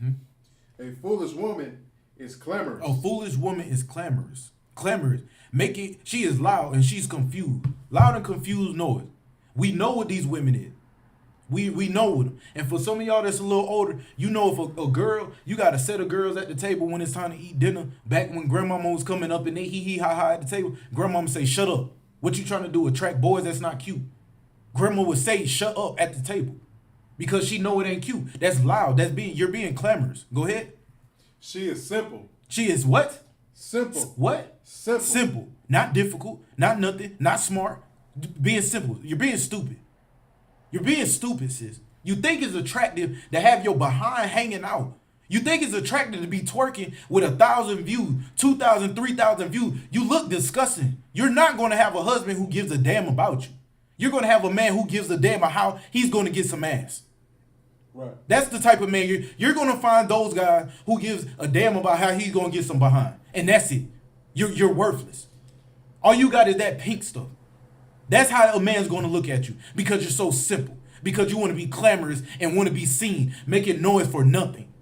Mm-hmm. A foolish woman is clamorous. A foolish woman is clamorous. She is loud and she's confused. Loud and confused noise. We know what these women is. We know them. And for some of y'all that's a little older, you know if a girl, you got a set of girls at the table when it's time to eat dinner. Back when grandmama was coming up and they hee ha ha at the table, grandmama say, shut up. What you trying to do? Attract boys that's not cute. Grandma would say, shut up at the table. Because she know it ain't cute. That's loud. You're being clamorous. Go ahead. She is simple. She is what? Simple. What? Simple. Simple. Not difficult. Not nothing. Not smart. Being simple. You're being stupid. You're being stupid, sis. You think it's attractive to have your behind hanging out. You think it's attractive to be twerking with 1,000 views, 2,000, 3,000 views. You look disgusting. You're not going to have a husband who gives a damn about you. You're going to have a man who gives a damn about how he's going to get some ass. Right. That's the type of man you're going to find those guys who gives a damn about how he's going to get some behind. And that's it. You're worthless. All you got is that pink stuff. That's how a man's going to look at you because you're so simple. Because you want to be clamorous and want to be seen, making noise for nothing.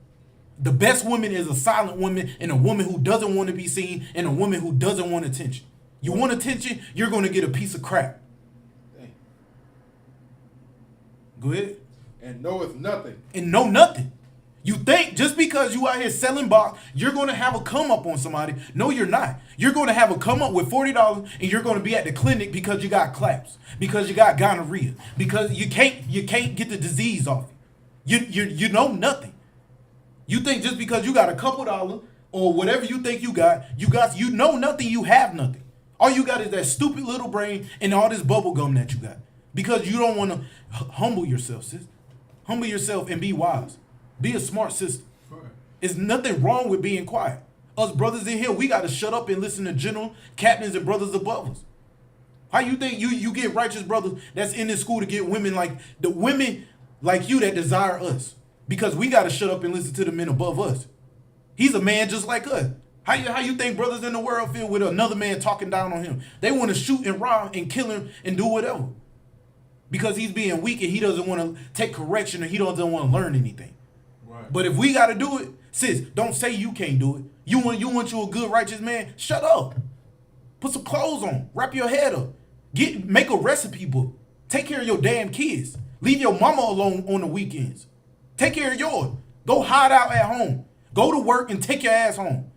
The best woman is a silent woman and a woman who doesn't want to be seen and a woman who doesn't want attention. You want attention, you're going to get a piece of crap. Dang. Go ahead. And knoweth nothing. And know nothing. You think just because you out here selling box, you're going to have a come up on somebody. No, you're not. You're going to have a come up with $40 and you're going to be at the clinic because you got claps, because you got gonorrhea, because you can't get the disease off you know nothing. You think just because you got a couple dollars or whatever you think you know nothing, you have nothing. All you got is that stupid little brain and all this bubble gum that you got because you don't want to humble yourself, sis. Humble yourself and be wise. Be a smart sister. Right. There's nothing wrong with being quiet. Us brothers in here, we got to shut up and listen to general captains and brothers above us. How you think you get righteous brothers that's in this school to get women like the women like you that desire us? Because we got to shut up and listen to the men above us. He's a man just like us. How you think brothers in the world feel with another man talking down on him? They want to shoot and rob and kill him and do whatever. Because he's being weak and he doesn't want to take correction or he doesn't want to learn anything. Right. But if we got to do it, sis, don't say you can't do it. You want you a good righteous man? Shut up. Put some clothes on. Wrap your head up. Make a recipe book. Take care of your damn kids. Leave your mama alone on the weekends. Take care of yours. Go hide out at home. Go to work and take your ass home.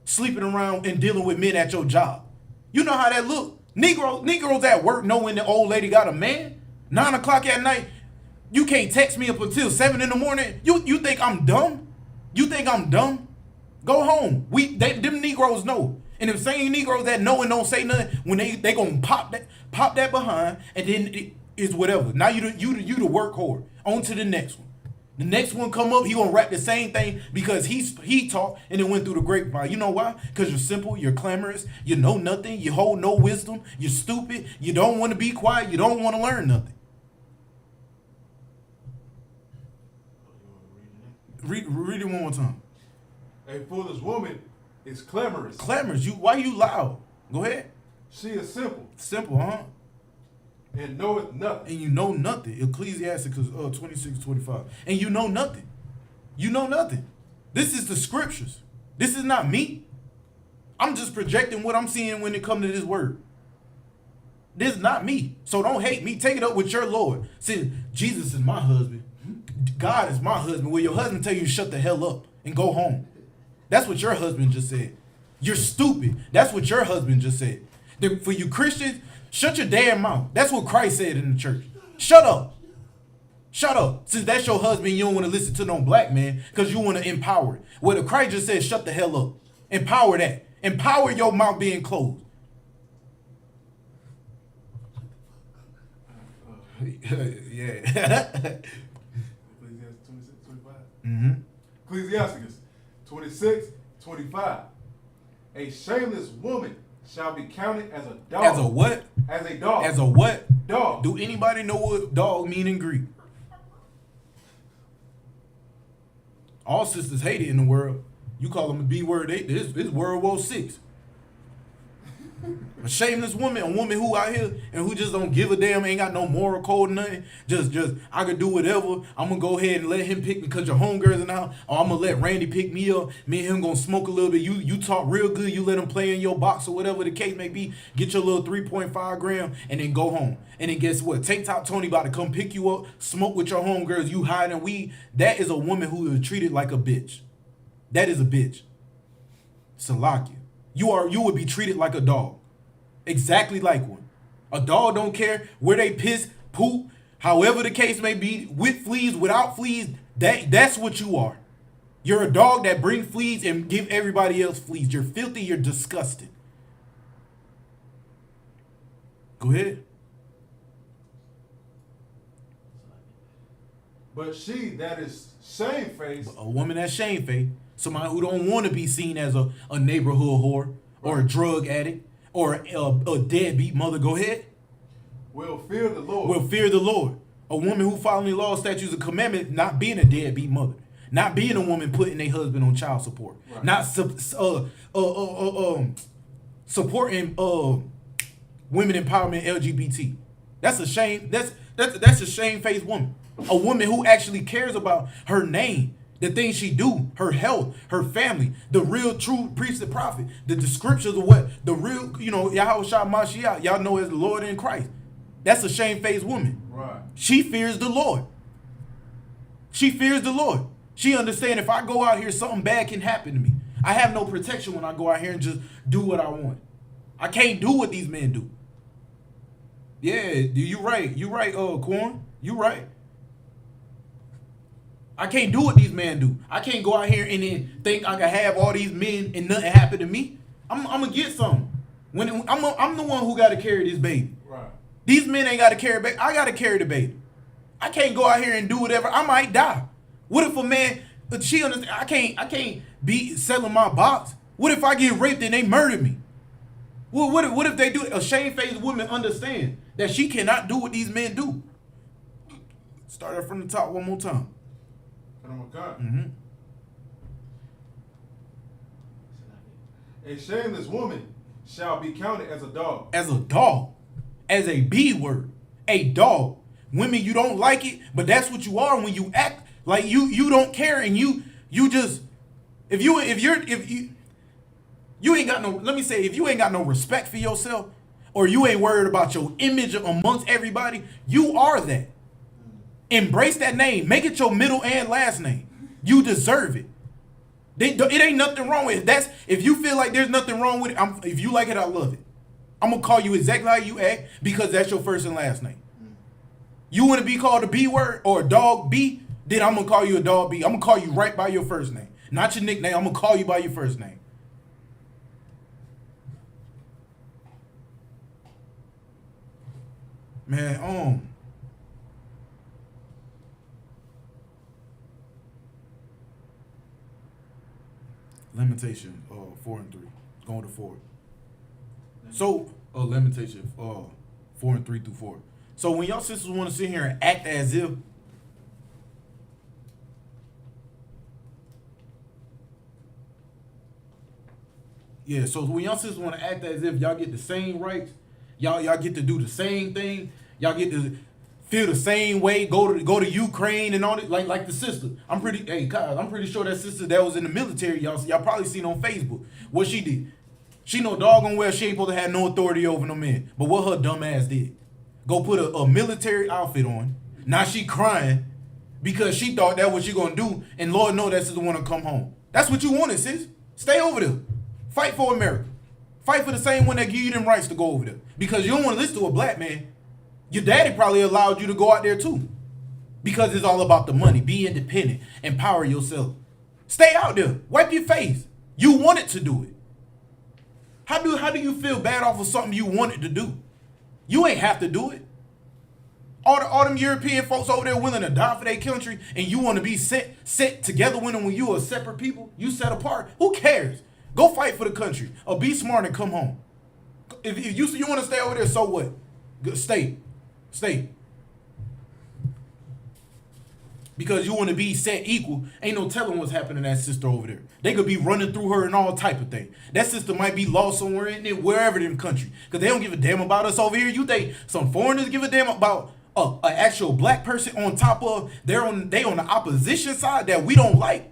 Sleeping around and dealing with men at your job. You know how that look. Negroes at work knowing the old lady got a man. 9 o'clock at night, you can't text me up until 7 in the morning. You think I'm dumb? You think I'm dumb? Go home. Them Negroes know. And them same Negroes that know and don't say nothing, when they gonna pop that behind, and then it is whatever. Now you the work whore. On to the next one. The next one come up, he gonna rap the same thing because he talked and it went through the grapevine. You know why? Because you're simple, you're clamorous, you know nothing, you hold no wisdom, you're stupid, you don't want to be quiet, you don't want to learn nothing. Read it one more time. A foolish woman is clamorous. Clamorous. Why you loud? Go ahead. She is simple. Simple, huh? And knoweth nothing. And you know nothing. Ecclesiastes 26:25. And you know nothing. You know nothing. This is the scriptures. This is not me. I'm just projecting what I'm seeing when it comes to this word. This is not me. So don't hate me. Take it up with your Lord. See, Jesus is my husband. God is my husband. Will your husband tell you to shut the hell up and go home? That's what your husband just said. You're stupid. That's what your husband just said. For you Christians, shut your damn mouth. That's what Christ said in the church. Shut up. Shut up. Since that's your husband, you don't want to listen to no black man because you want to empower it. Well, the Christ just said, shut the hell up. Empower that. Empower your mouth being closed. Yeah. Ecclesiastes 26:25. A shameless woman shall be counted as a dog. As a what? As a dog. As a what? Dog. Do anybody know what dog mean in Greek? All sisters hate it in the world. You call them a B word. This World War VI. A shameless woman, a woman who out here and who just don't give a damn, ain't got no moral code, nothing. Just I could do whatever. I'm gonna go ahead and let him pick me because your homegirls in the house. Or I'm gonna let Randy pick me up. Me and him gonna smoke a little bit. You talk real good. You let him play in your box or whatever the case may be. Get your little 3.5 gram and then go home. And then guess what? Tank Top Tony about to come pick you up, smoke with your homegirls. You hiding weed. That is a woman who is treated like a bitch. That is a bitch. Salakia. You would be treated like a dog. Exactly like one. A dog don't care where they piss, poop, however the case may be, with fleas, without fleas. That's what you are. You're a dog that bring fleas and give everybody else fleas. You're filthy. You're disgusting. Go ahead. But she that is shamefaced. A woman that's shamefaced. Somebody who don't want to be seen as a neighborhood whore or a drug addict. Or a deadbeat mother. Go ahead. Will fear the Lord. Will fear the Lord. A woman who following the law, statutes, and commandments, not being a deadbeat mother, not being a woman putting their husband on child support, right. Not supporting women empowerment LGBT. That's a shame. That's a shame-faced woman. A woman who actually cares about her name. The things she do, her health, her family, the real true priest and prophet, the descriptions of what the real, Yahweh Shah Mashiach, y'all know as the Lord in Christ. That's a shame-faced woman. Right. She fears the Lord. She fears the Lord. She understands if I go out here, something bad can happen to me. I have no protection when I go out here and just do what I want. I can't do what these men do. Yeah, you right. You right, Quan. You right. I can't do what these men do. I can't go out here and then think I can have all these men and nothing happen to me. I'm gonna get something. I'm the one who got to carry this baby. Right. These men ain't got to carry baby. I got to carry the baby. I can't go out here and do whatever. I might die. What if a man? She understand? I can't be selling my box. What if I get raped and they murder me? Well, what if they do? A shame-faced woman understand that she cannot do what these men do. Start it from the top one more time. Mm-hmm. A shameless woman shall be counted as a dog. As a dog. As a B word. A dog. Women, you don't like it, but that's what you are when you act like you don't care and you just if you ain't got no, let me say, if you ain't got no respect for yourself or you ain't worried about your image amongst everybody, you are that. Embrace that name. Make it your middle and last name. You deserve it. It ain't nothing wrong with it. If you feel like there's nothing wrong with it, if you like it, I love it. I'm gonna call you exactly how you act because that's your first and last name. You want to be called a B word or a dog B? Then I'm gonna call you a dog B. I'm gonna call you right by your first name, not your nickname. I'm gonna call you by your first name. Man, limitation, 4 and 3, going to 4. So, limitation, 4 and 3 through 4. So when y'all sisters want to sit here and act as if so when y'all sisters want to act as if y'all get the same rights, y'all get to do the same thing, y'all get to feel the same way, go to Ukraine and all that, like the sister. I'm pretty sure that sister that was in the military, y'all probably seen on Facebook what she did. She know doggone well she ain't supposed to have no authority over no men. But what her dumb ass did, go put a military outfit on. Now she crying because she thought that what she gonna do, and Lord know that sister wanna come home. That's what you wanted, sis. Stay over there. Fight for America. Fight for the same one that give you them rights to go over there. Because you don't want to listen to a black man. Your daddy probably allowed you to go out there too. Because it's all about the money. Be independent. Empower yourself. Stay out there. Wipe your face. You wanted to do it. How do you feel bad off of something you wanted to do? You ain't have to do it. All them European folks over there willing to die for their country, and you want to be set together with them when you are separate people, you set apart. Who cares? Go fight for the country or be smart and come home. If you want to stay over there, so what? Stay. Because you want to be set equal, ain't no telling what's happening to that sister over there. They could be running through her and all type of things. That sister might be lost somewhere in it, wherever in the country. Because they don't give a damn about us over here. You think some foreigners give a damn about an actual black person on top of they on the opposition side that we don't like?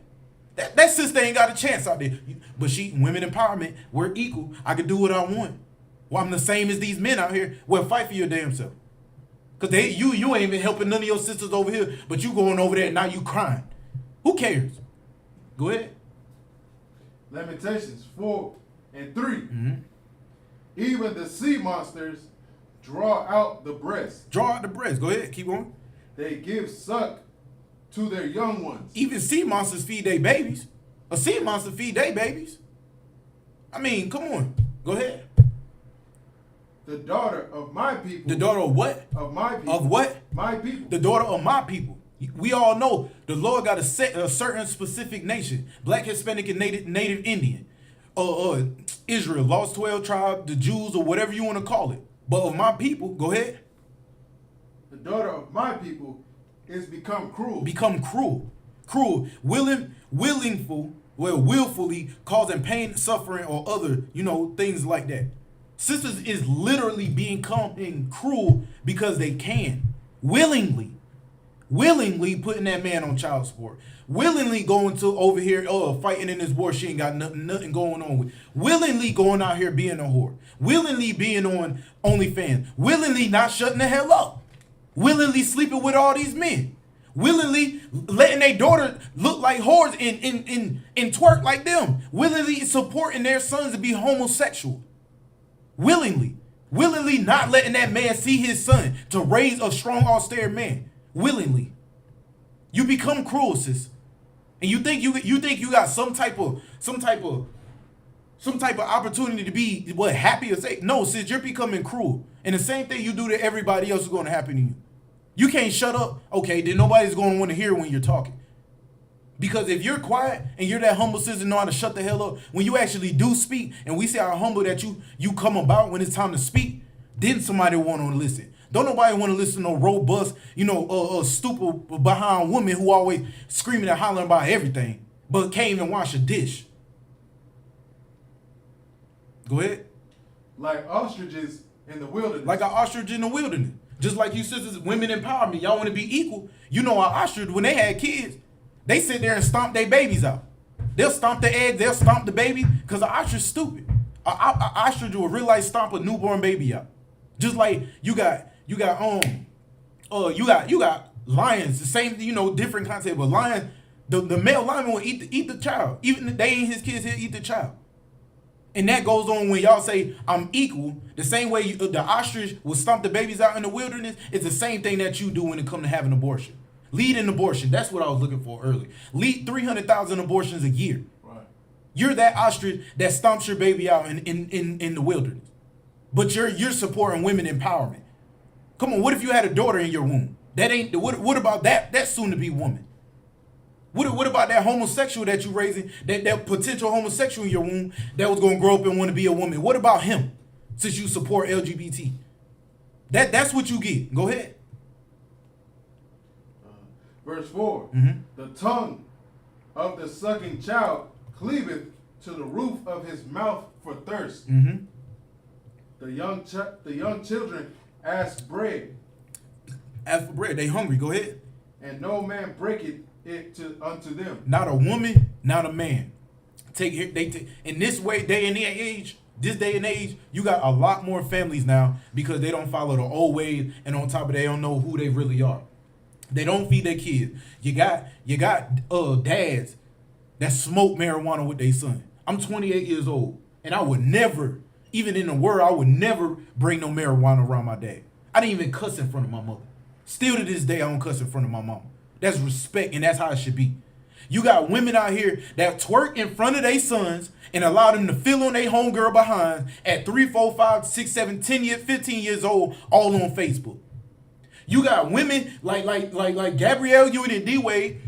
That sister ain't got a chance out there. But women empowerment, we're equal. I can do what I want. Well, I'm the same as these men out here. Well, fight for your damn self. Because you ain't even helping none of your sisters over here, but you going over there and now you crying. Who cares? Go ahead. Limitations 4 and 3. Mm-hmm. Even the sea monsters draw out the breast. Draw out the breast. Go ahead. Keep going. They give suck to their young ones. Even sea monsters feed their babies. A sea monster feed their babies. I mean, come on. Go ahead. The daughter of my people. The daughter of what? Of my people. Of what? My people. The daughter of my people. We all know the Lord got a certain specific nation. Black, Hispanic, and Native Indian. Israel, lost 12 tribes, the Jews, or whatever you want to call it. But of my people, go ahead. The daughter of my people is become cruel. Become cruel. Cruel. Willfully causing pain, suffering, or other, things like that. Sisters is literally becoming cruel because they can. Willingly putting that man on child support. Willingly going to over here, fighting in this war she ain't got nothing going on with. Willingly going out here being a whore. Willingly being on OnlyFans. Willingly not shutting the hell up. Willingly sleeping with all these men. Willingly letting their daughter look like whores and twerk like them. Willingly supporting their sons to be homosexual. Willingly not letting that man see his son to raise a strong, austere man. Willingly, you become cruel, sis, and you think you got some type of opportunity to be happy or safe. No, sis, you're becoming cruel, and the same thing you do to everybody else is going to happen to you. You can't shut up. Okay, then nobody's going to want to hear when you're talking. Because if you're quiet and you're that humble sister know how to shut the hell up, when you actually do speak, and we see how humble that you come about when it's time to speak, then somebody want to listen. Don't nobody want to listen to no robust, stupid behind woman who always screaming and hollering about everything, but can't even wash a dish. Go ahead. Like ostriches in the wilderness. Like an ostrich in the wilderness. Just like you sisters, women empowerment. Y'all want to be equal. You know, our ostrich, when they had kids, they sit there and stomp their babies out. They'll stomp the eggs, they'll stomp the baby, because an ostrich stupid. An ostrich will really like stomp a newborn baby out. Just like you got lions, the same, different concept, but lion, the male lion will eat the child. Even if they ain't his kids, he'll eat the child. And that goes on when y'all say I'm equal. The same way the ostrich will stomp the babies out in the wilderness. It's the same thing that you do when it comes to having abortion. Lead an abortion. That's what I was looking for earlier. Lead 300,000 abortions a year. Right. You're that ostrich that stomps your baby out in the wilderness. But you're supporting women empowerment. Come on, what if you had a daughter in your womb? That ain't what about that soon to be woman? What about that homosexual that you raising, that potential homosexual in your womb that was gonna grow up and want to be a woman? What about him? Since you support LGBT, that's what you get. Go ahead. Verse 4. Mm-hmm. The tongue of the sucking child cleaveth to the roof of his mouth for thirst. Mm-hmm. The young children ask bread, Ask for bread. They hungry. Go ahead. and no man breaketh it unto them. Not a woman, not a man. In this day and age, you got a lot more families now because they don't follow the old ways, and on top of that, they don't know who they really are. They don't feed their kids. You got dads that smoke marijuana with their son. I'm 28 years old, and I would never, even in the world, I would never bring no marijuana around my dad. I didn't even cuss in front of my mother. Still to this day, I don't cuss in front of my mama. That's respect, and that's how it should be. You got women out here that twerk in front of their sons and allow them to feel on their homegirl behind at 3, 4, 5, 6, 7, 10 years, 15 years old, all on Facebook. You got women like Gabrielle Union and D-Wade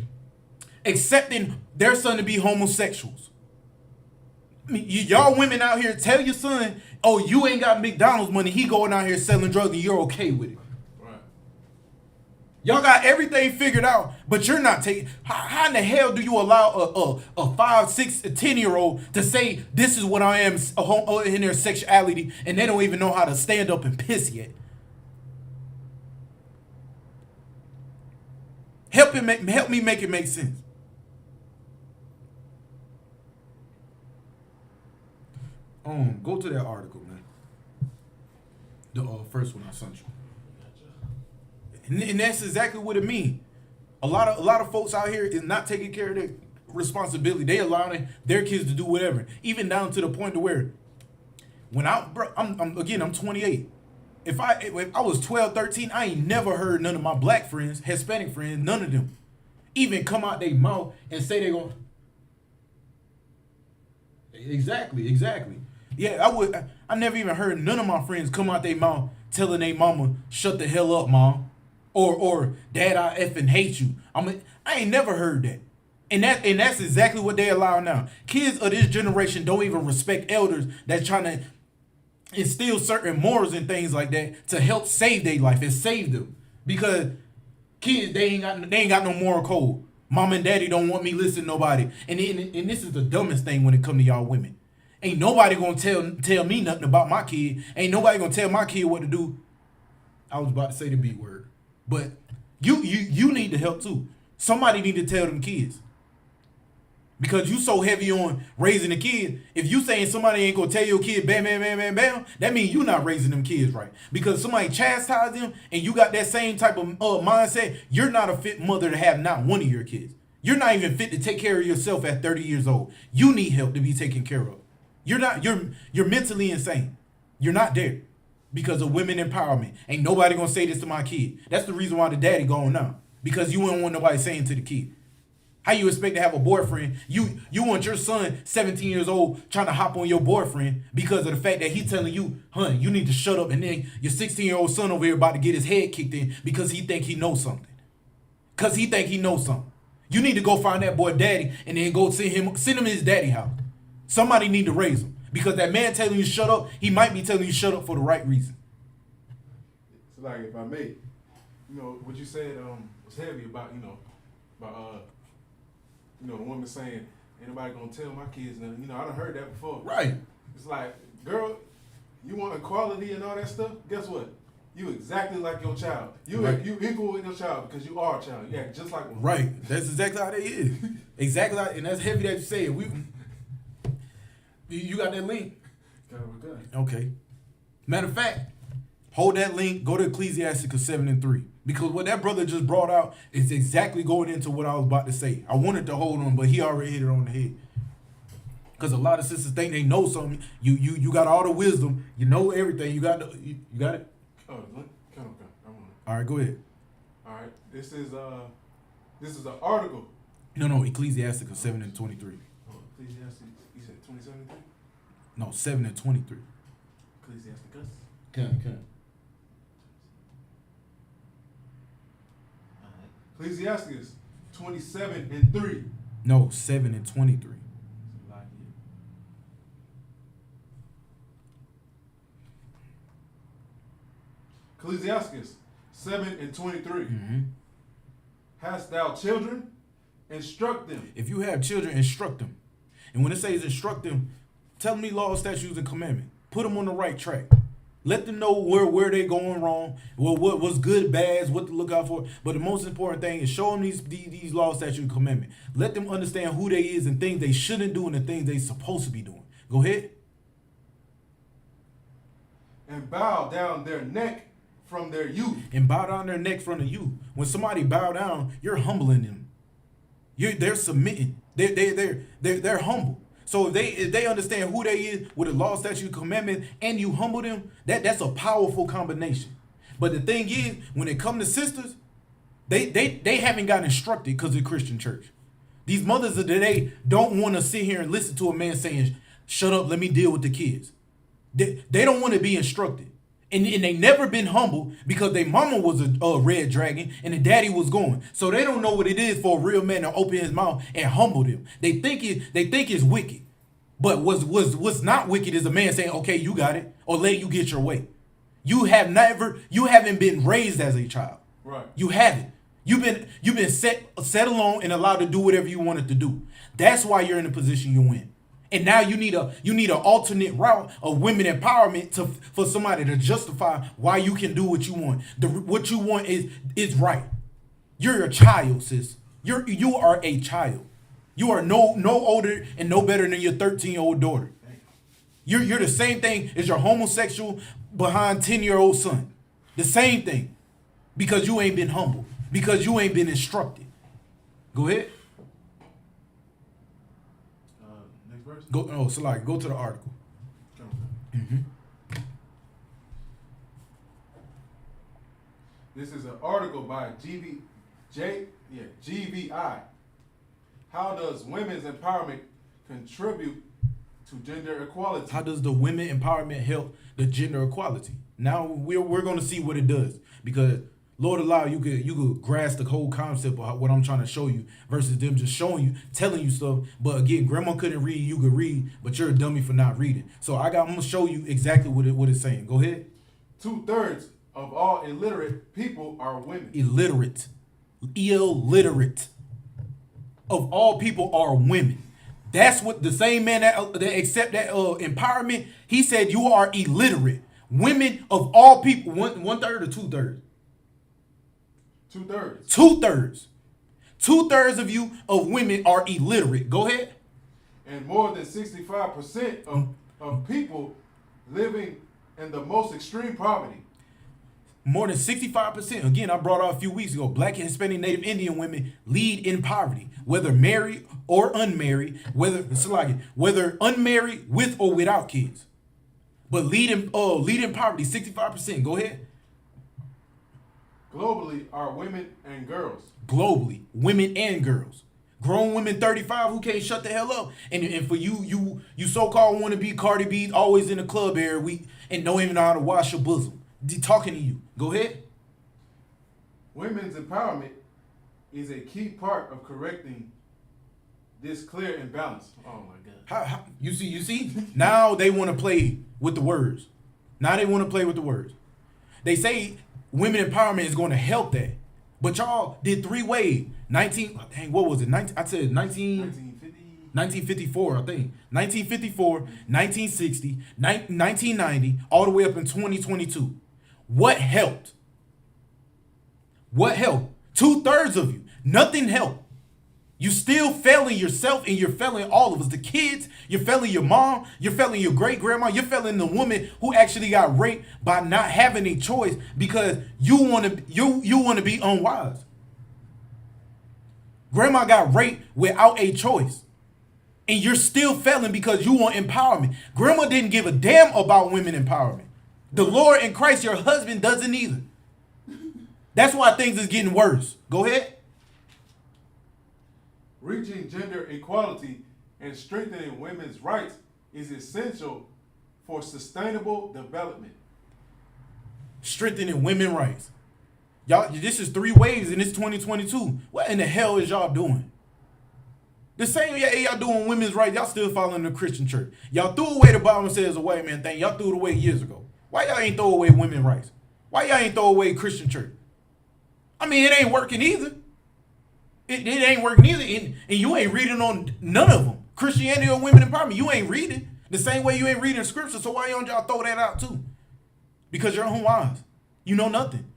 accepting their son to be homosexuals. I mean, y'all women out here tell your son, oh, you ain't got McDonald's money. He going out here selling drugs and you're okay with it. Right. Y'all got everything figured out, but you're not taking. How in the hell do you allow a 5, 6, 10-year-old to say this is what I am in their sexuality, and they don't even know how to stand up and piss yet? Help me make it make sense. Go to that article, man. The first one I sent you. And that's exactly what it means. A lot of folks out here is not taking care of their responsibility. They allowing their kids to do whatever, even down to the point to where when I'm 28. If I was 12, 13, I ain't never heard none of my black friends, Hispanic friends, none of them even come out their mouth and say they going. Exactly. Yeah, I never even heard none of my friends come out their mouth telling their mama, shut the hell up, mom. Or dad, I effing hate you. I ain't never heard that. And that's exactly what they allow now. Kids of this generation don't even respect elders that's trying to instill certain morals and things like that to help save their life and save them. Because kids, they ain't got no moral code. Mom and daddy don't want me listening to nobody. And this is the dumbest thing when it come to y'all women. Ain't nobody gonna tell me nothing about my kid. Ain't nobody gonna tell my kid what to do. I was about to say the B word. But you need to help too. Somebody need to tell them kids. Because you so heavy on raising the kid, if you saying somebody ain't gonna tell your kid bam, bam, bam, bam, bam, that means you not raising them kids right. Because somebody chastised them and you got that same type of mindset, you're not a fit mother to have not one of your kids. You're not even fit to take care of yourself at 30 years old. You need help to be taken care of. You're mentally insane. You're not there because of women empowerment. Ain't nobody gonna say this to my kid. That's the reason why the daddy gone now. Because you wouldn't want nobody saying to the kid. How you expect to have a boyfriend? You want your son, 17 years old, trying to hop on your boyfriend because of the fact that he telling you, hun, you need to shut up, and then your 16-year-old son over here about to get his head kicked in because he think he knows something. You need to go find that boy daddy and then go send him his daddy house. Somebody need to raise him. Because that man telling you shut up, he might be telling you shut up for the right reason. So like if I may, what you said was heavy about, the woman saying, ain't nobody gonna tell my kids nothing. I done heard that before. Right. It's like, girl, you want equality and all that stuff? Guess what? You exactly like your child. You equal with your child because you are a child. You act just like one. Right. That's exactly how they is. And that's heavy that you say it. You got that link? Okay. Matter of fact, hold that link, go to Ecclesiasticus 7:3. Because what that brother just brought out is exactly going into what I was about to say. I wanted to hold on, but he already hit it on the head. Because a lot of sisters think they know something. You got all the wisdom. You know everything. You got you got it. Oh, look, come on. All right, go ahead. All right, this is an article. No, Ecclesiasticus 7:23. Oh, Ecclesiastes. You said 2017. No, 7:23. Ecclesiasticus. Can. Ecclesiastes 27:3. No, 7:23. Ecclesiastes 7:23. Mm-hmm. Hast thou children? Instruct them. If you have children, instruct them. And when it says instruct them, tell them the laws, statutes, and commandments. Put them on the right track. Let them know where they going wrong, what's good, bads, what to look out for. But the most important thing is show them these laws, statutes, and commandments. Let them understand who they is and things they shouldn't do and the things they supposed to be doing. Go ahead. And bow down their neck from their youth. And bow down their neck from the youth. When somebody bow down, you're humbling them. They're submitting. They're humble. So if they understand who they is with the law, statute, commandment, and you humble them, that's a powerful combination. But the thing is, when it comes to sisters, they haven't gotten instructed because of the Christian church. These mothers of today don't want to sit here and listen to a man saying, "Shut up, let me deal with the kids." They don't want to be instructed. And they never been humble because their mama was a red dragon and the daddy was going. So they don't know what it is for a real man to open his mouth and humble them. They think it's wicked. But what's not wicked is a man saying, "Okay, you got it," or "Let you get your way." You haven't been raised as a child. Right. You haven't. You've been set alone and allowed to do whatever you wanted to do. That's why you're in the position you're in. And now you need an alternate route of women empowerment for somebody to justify why you can do what you want. What you want is right. You're a child, sis. You are a child. You are no older and no better than your 13-year-old daughter. You're the same thing as your homosexual behind 10-year-old son. The same thing. Because you ain't been humble. Because you ain't been instructed. Go ahead. Next verse. Go to the article. Mm-hmm. This is an article by GVI. How does women's empowerment contribute to gender equality? How does the women empowerment help the gender equality? Now we're going to see what it does, because Lord allow you could grasp the whole concept of what I'm trying to show you versus them just showing you, telling you stuff. But again, grandma couldn't read, you could read, but you're a dummy for not reading. So I'm gonna show you exactly what it's saying. Go ahead. 2/3 of all illiterate people are women. Illiterate of all people are women. That's what the same man that accept that empowerment, he said you are illiterate. Women of all people, 1/3 or 2/3? 2/3. 2/3. 2/3 of women are illiterate. Go ahead. And more than 65% of people living in the most extreme poverty. More than 65%. Again, I brought out a few weeks ago. Black and Hispanic Native Indian women lead in poverty, whether married or unmarried, whether unmarried with or without kids. But lead in poverty, 65%. Go ahead. Globally are women and girls. Globally, women and girls. Grown women 35 who can't shut the hell up. And for you so-called want to be Cardi B, always in the club every week and don't even know how to wash your bosom. Talking to you. Go ahead. Women's empowerment is a key part of correcting this clear imbalance. Oh my God. How you see? Now they want to play with the words. They say women empowerment is going to help that. But y'all did 3-way. 1954, I think. 1954, 1960, 1990, all the way up in 2022. What helped? 2/3 of you. Nothing helped. You still failing yourself and you're failing all of us. The kids, you're failing your mom, you're failing your great-grandma, you're failing the woman who actually got raped by not having a choice because you want to be unwise. Grandma got raped without a choice. And you're still failing because you want empowerment. Grandma didn't give a damn about women empowerment. The Lord in Christ, your husband, doesn't either. That's why things is getting worse. Go ahead. Reaching gender equality and strengthening women's rights is essential for sustainable development. Strengthening women's rights. Y'all, this is 3 waves and it's 2022. What in the hell is y'all doing? The same y'all doing women's rights, y'all still following the Christian church. Y'all threw away the Bible says a white man thing. Y'all threw it away years ago. Why y'all ain't throw away women's rights? Why y'all ain't throw away Christian church? I mean, it ain't working either. It ain't working either. And you ain't reading on none of them. Christianity or women empowerment, you ain't reading. The same way you ain't reading scripture. So why don't y'all throw that out too? Because you're unwise. You know nothing.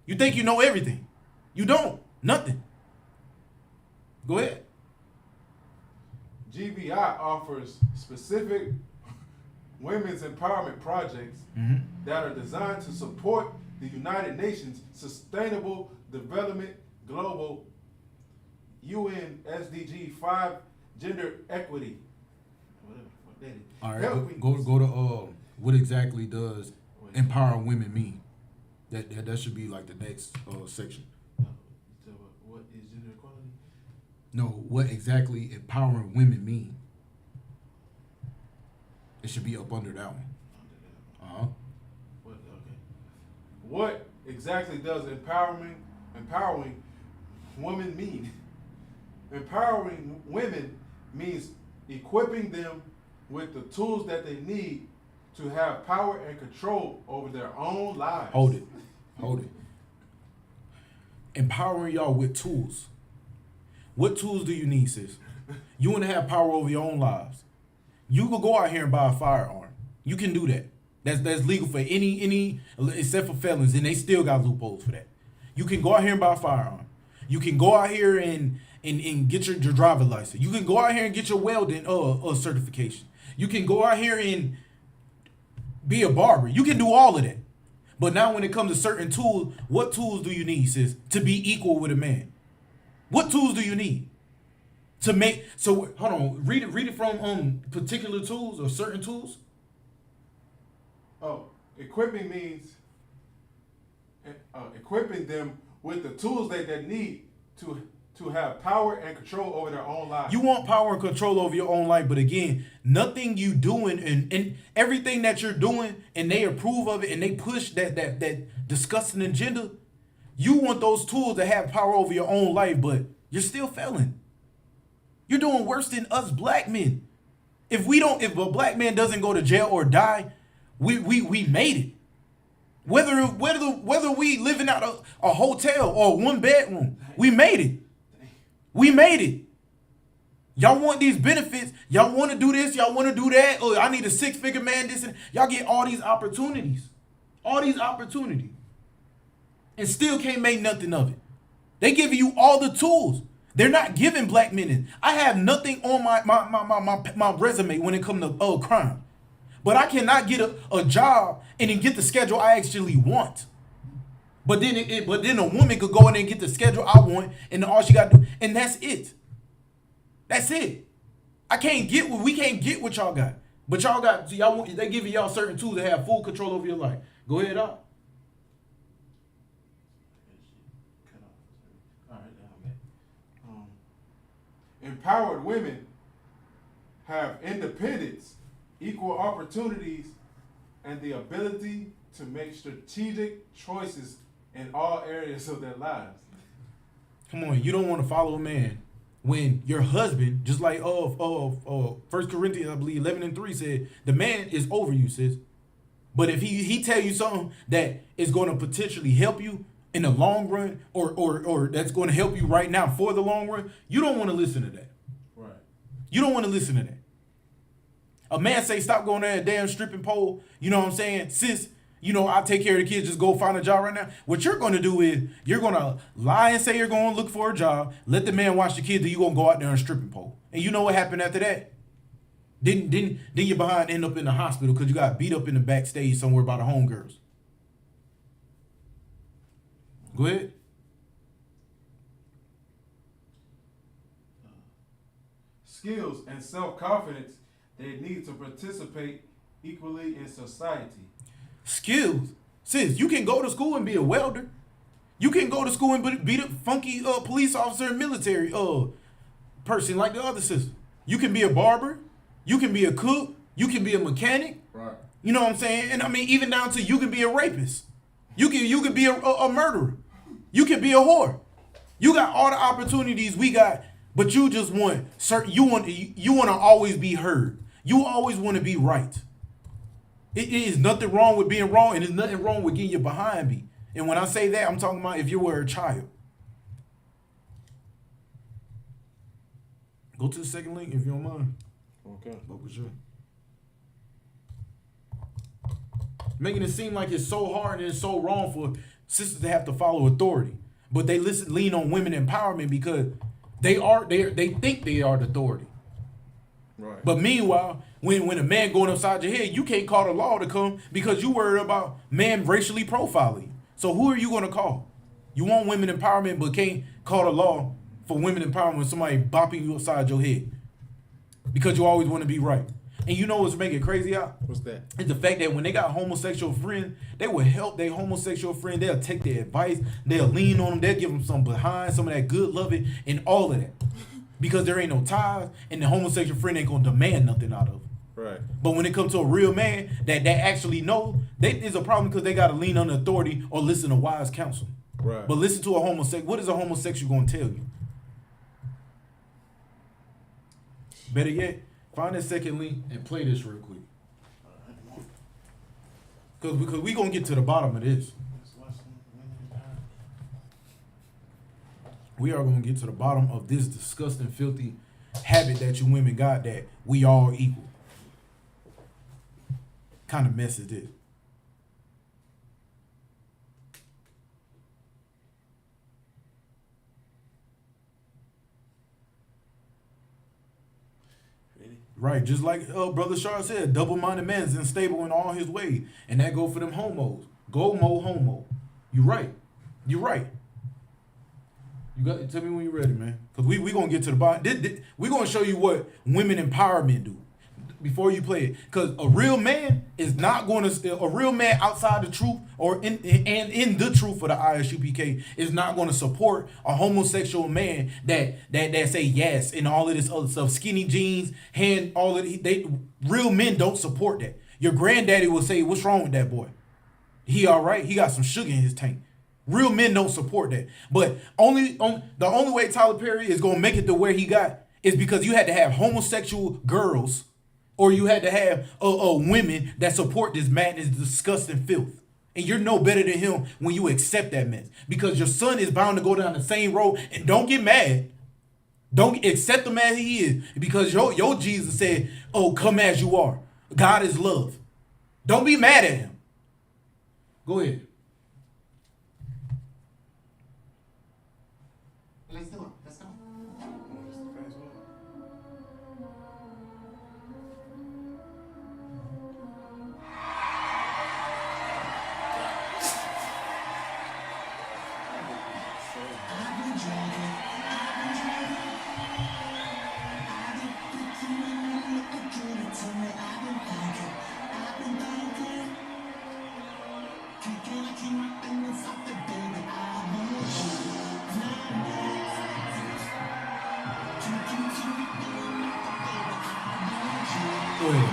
You think you know everything. You don't. Nothing. Go ahead. GBI offers specific women's empowerment projects that are designed to support the United Nations Sustainable Development Global UN SDG 5 gender equity. All right, go to what exactly does empowering women mean? That should be like the next section. What is gender equality? No, what exactly empowering women mean? It should be up under that one. What exactly does empowering women mean? Empowering women means equipping them with the tools that they need to have power and control over their own lives. Hold it. Empowering y'all with tools. What tools do you need, sis? You want to have power over your own lives. You can go out here and buy a firearm. You can do that. That's legal for any except for felons, and they still got loopholes for that. You can go out here and buy a firearm. You can go out here and get your driver's license. You can go out here and get your welding certification. You can go out here and be a barber. You can do all of that. But now when it comes to certain tools, what tools do you need, sis, to be equal with a man? What tools do you need to make? So hold on, read it from particular tools or certain tools. Oh, equipping means equipping them with the tools that they need to have power and control over their own lives. You want power and control over your own life, but again, nothing you doing and everything that you're doing, and they approve of it and they push that disgusting agenda. You want those tools to have power over your own life, but you're still failing. You're doing worse than us black men. If a black man doesn't go to jail or die, we made it. Whether we living out a hotel or 1 bedroom, we made it. We made it. Y'all want these benefits. Y'all want to do this. Y'all want to do that. Oh, I need a 6-figure man. This and y'all get all these opportunities. And still can't make nothing of it. They giving you all the tools. They're not giving black men it. I have nothing on my resume when it comes to crime. But I cannot get a job and then get the schedule I actually want. But then a woman could go in there and get the schedule I want, and all she got to do, and that's it. That's it. We can't get what y'all got. But they giving y'all certain tools to have full control over your life. Go ahead, up. Empowered women have independence, equal opportunities, and the ability to make strategic choices in all areas of their lives. Come on, you don't want to follow a man when your husband, just like 1 Corinthians, I believe 11:3 said, the man is over you, sis. But if he tell you something that is going to potentially help you in the long run, or that's going to help you right now for the long run, you don't want to listen to that. Right. You don't want to listen to that. A man say, stop going to that damn stripping pole. You know what I'm saying? Sis, I'll take care of the kids. Just go find a job right now. What you're going to do is you're going to lie and say you're going to look for a job. Let the man watch the kids. Then you're going to go out there and stripping pole. And you know what happened after that? Then your behind end up in the hospital because you got beat up in the backstage somewhere by the homegirls. Go ahead. skills, and self-confidence they need to participate equally in society. Skills. Sis, you can go to school and be a welder. You can go to school and be the funky police officer and military person like the other sister. You can be a barber. You can be a cook. You can be a mechanic. Right. You know what I'm saying? And I mean, even down to you can be a rapist. You can be a murderer. You can be a whore. You got all the opportunities we got, but you just want certain. You want to always be heard. You always want to be right. It is nothing wrong with being wrong, and there's nothing wrong with getting your behind beat. And when I say that, I'm talking about if you were a child. Go to the second link if you don't mind. Okay. What was your? Making it seem like it's so hard and it's so wrong for sisters to have to follow authority, but they lean on women empowerment because they think they are the authority. Right. But meanwhile, when a man going upside your head, you can't call the law to come because you worried about man racially profiling you. So who are you going to call? You want women empowerment, but can't call the law for women empowerment when somebody bopping you upside your head because you always want to be right. And you know what's making it crazy out? What's that? It's the fact that when they got homosexual friends, they will help their homosexual friend. They'll take their advice. They'll lean on them. They'll give them some behind, some of that good loving, and all of that. Because there ain't no ties, and the homosexual friend ain't going to demand nothing out of them. Right. But when it comes to a real man that actually know, there's a problem because they got to lean on authority or listen to wise counsel. Right. But listen to a homosexual. What is a homosexual going to tell you? Better yet, find that second link and play this real quick. Because we going to get to the bottom of this. We are going to get to the bottom of this disgusting, filthy habit that you women got that we all equal. Kind of mess is this? Right, just like Brother Shar said, double-minded man is unstable in all his ways. And that go for them homos. Go mo homo. You right. You right. You got to tell me when you're ready, man. Because we going to get to the bottom. We're going to show you what women empowerment do before you play it. Because a real man is not going to, a real man outside the truth or in the truth for the ISUPK is not going to support a homosexual man that say yes and all of this other stuff. Skinny jeans, hand, all of it. Real men don't support that. Your granddaddy will say, what's wrong with that boy? He all right? He got some sugar in his tank. Real men don't support that. But the only way Tyler Perry is gonna make it to where he got is because you had to have homosexual girls, or you had to have women that support this madness, disgusting filth. And you're no better than him when you accept that mess, because your son is bound to go down the same road. And don't get mad. Don't accept him as he is, because your Jesus said, "Oh, come as you are. God is love." Don't be mad at him. Go ahead. Let's do it. Let's go. Go ahead.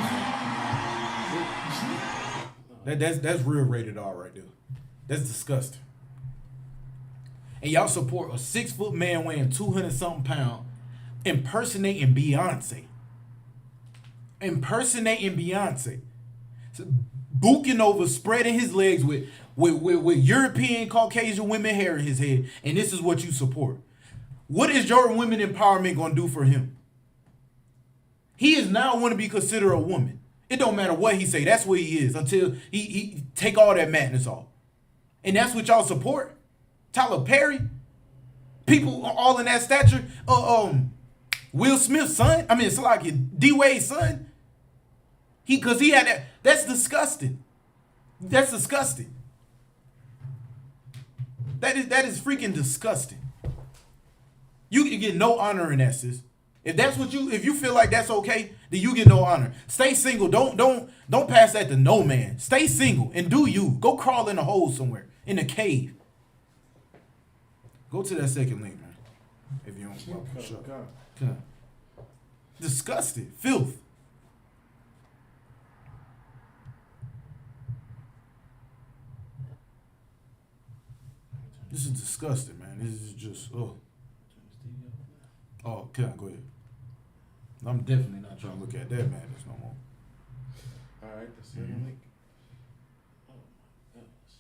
That's real rated R right there. That's disgusting. And y'all support a 6-foot man weighing 200-something pounds impersonating Beyonce. So, booking over, spreading his legs with European Caucasian women hair in his head, and this is what you support. What is your women empowerment gonna do for him? He is now going to be considered a woman. It don't matter what he say. That's what he is until he take all that madness off. And that's what y'all support? Tyler Perry? People all in that stature? Will Smith's son? I mean, it's like D-Wade's son? Because he had that. That's disgusting. That's disgusting. That is freaking disgusting. You can get no honor in that, sis. If that's what if you feel like that's okay, then you get no honor. Stay single. Don't pass that to no man. Stay single and do you. Go crawl in a hole somewhere in a cave. Go to that second link, man. If you don't, shut up. Come. Disgusted, filth. This is disgusting, man. This is just Oh, can I go ahead? I'm definitely not trying to look at that madness no more. All right, the second link. Oh my goodness.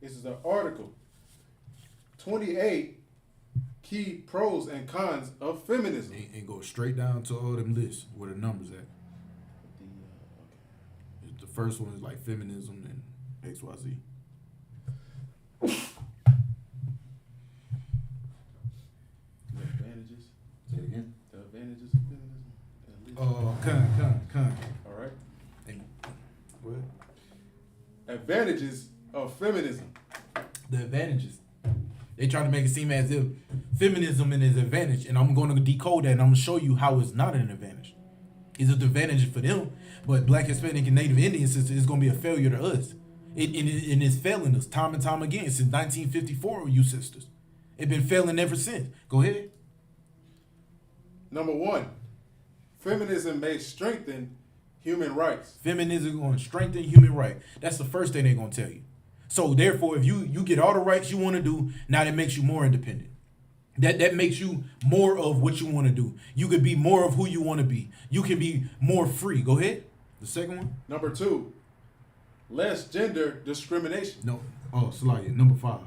This is an article. 28 key pros and cons of feminism. And go straight down to all them lists where the numbers at. The first one is like feminism and XYZ. The advantages. Say it again. The advantages of feminism. Con. All right. Hey, go ahead. Advantages of feminism. The advantages. They try to make it seem as if feminism is an advantage, and I'm going to decode that, and I'm going to show you how it's not an advantage. It's an advantage for them, but Black, Hispanic, and Native Indian sisters is going to be a failure to us. And it's failing us time and time again since 1954 with you sisters. It's been failing ever since. Go ahead. Number 1, feminism may strengthen human rights. Feminism is going to strengthen human rights. That's the first thing they're going to tell you. So therefore, if you get all the rights you want to do, now that makes you more independent. That makes you more of what you want to do. You could be more of who you want to be. You can be more free. Go ahead. The second one. Number 2, less gender discrimination. No. Oh, Salaya. Number 5.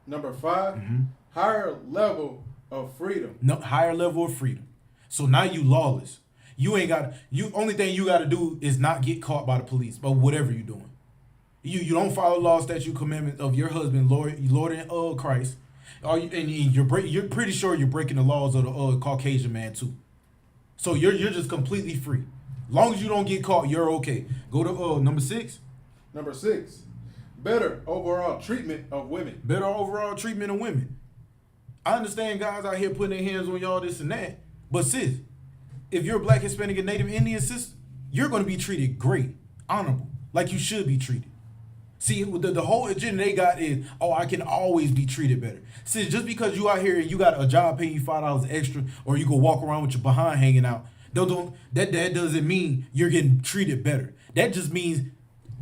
Number 5, higher level of freedom. No, higher level of freedom. So now you lawless. You ain't got. Only thing you got to do is not get caught by the police. But whatever you're doing, you don't follow law, statute, commandment of your husband, Lord and Christ. And you're pretty sure you're breaking the laws of the Caucasian man too. So you're just completely free. Long as you don't get caught, you're okay. Go to number 6. Number 6, better overall treatment of women. Better overall treatment of women. I understand guys out here putting their hands on y'all, this and that. But sis, if you're a Black, Hispanic, and Native Indian sister, you're going to be treated great, honorable, like you should be treated. See, the whole agenda they got is, I can always be treated better. Sis, just because you out here and you got a job paying you $5 extra, or you go walk around with your behind hanging out, that doesn't mean you're getting treated better. That just means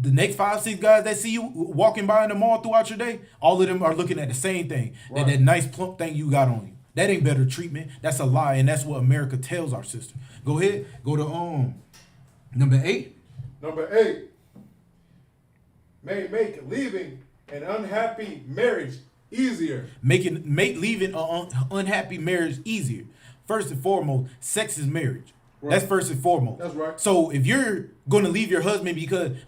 the next 5-6 guys that see you walking by in the mall throughout your day, all of them are looking at the same thing. Right. That nice plump thing you got on you. That ain't better treatment. That's a lie, and that's what America tells our sister. Go ahead. Go to number 8. Number 8. May make leaving an unhappy marriage easier. Make leaving an unhappy marriage easier. First and foremost, sex is marriage. Right. That's first and foremost. That's right. So if you're going to leave your husband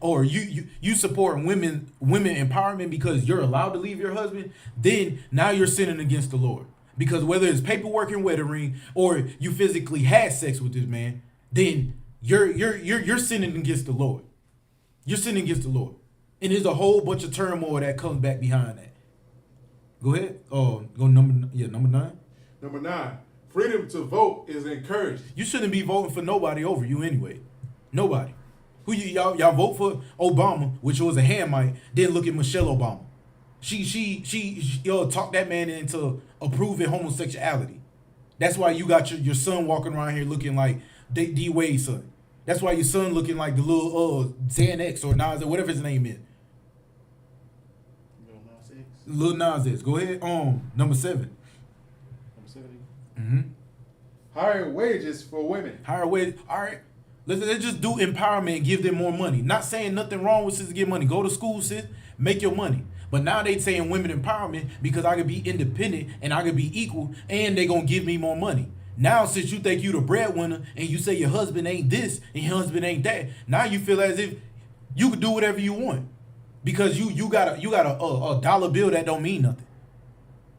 or you support women empowerment because you're allowed to leave your husband, then now you're sinning against the Lord. Because whether it's paperwork and wedding ring or you physically had sex with this man, then you're sinning against the Lord. You're sinning against the Lord. And there's a whole bunch of turmoil that comes back behind that. Go ahead. Go number 9. Number 9. Freedom to vote is encouraged. You shouldn't be voting for nobody over you anyway. Nobody. Who y'all vote for Obama, which was a Hamite, then look at Michelle Obama. She talked that man into approving homosexuality. That's why you got your son walking around here looking like D Wade's son. That's why your son looking like the little Xanax or Nas or whatever his name is. Lil Nas X. Go ahead. Number 7. Number 7. Higher wages for women. Higher wages. All right. Let's just do empowerment and give them more money. Not saying nothing wrong with sis to get money. Go to school, sis. Make your money. But now they saying women empowerment because I can be independent and I can be equal and they gonna give me more money. Now, since you think you the breadwinner and you say your husband ain't this and your husband ain't that, now you feel as if you can do whatever you want because you got a dollar bill that don't mean nothing.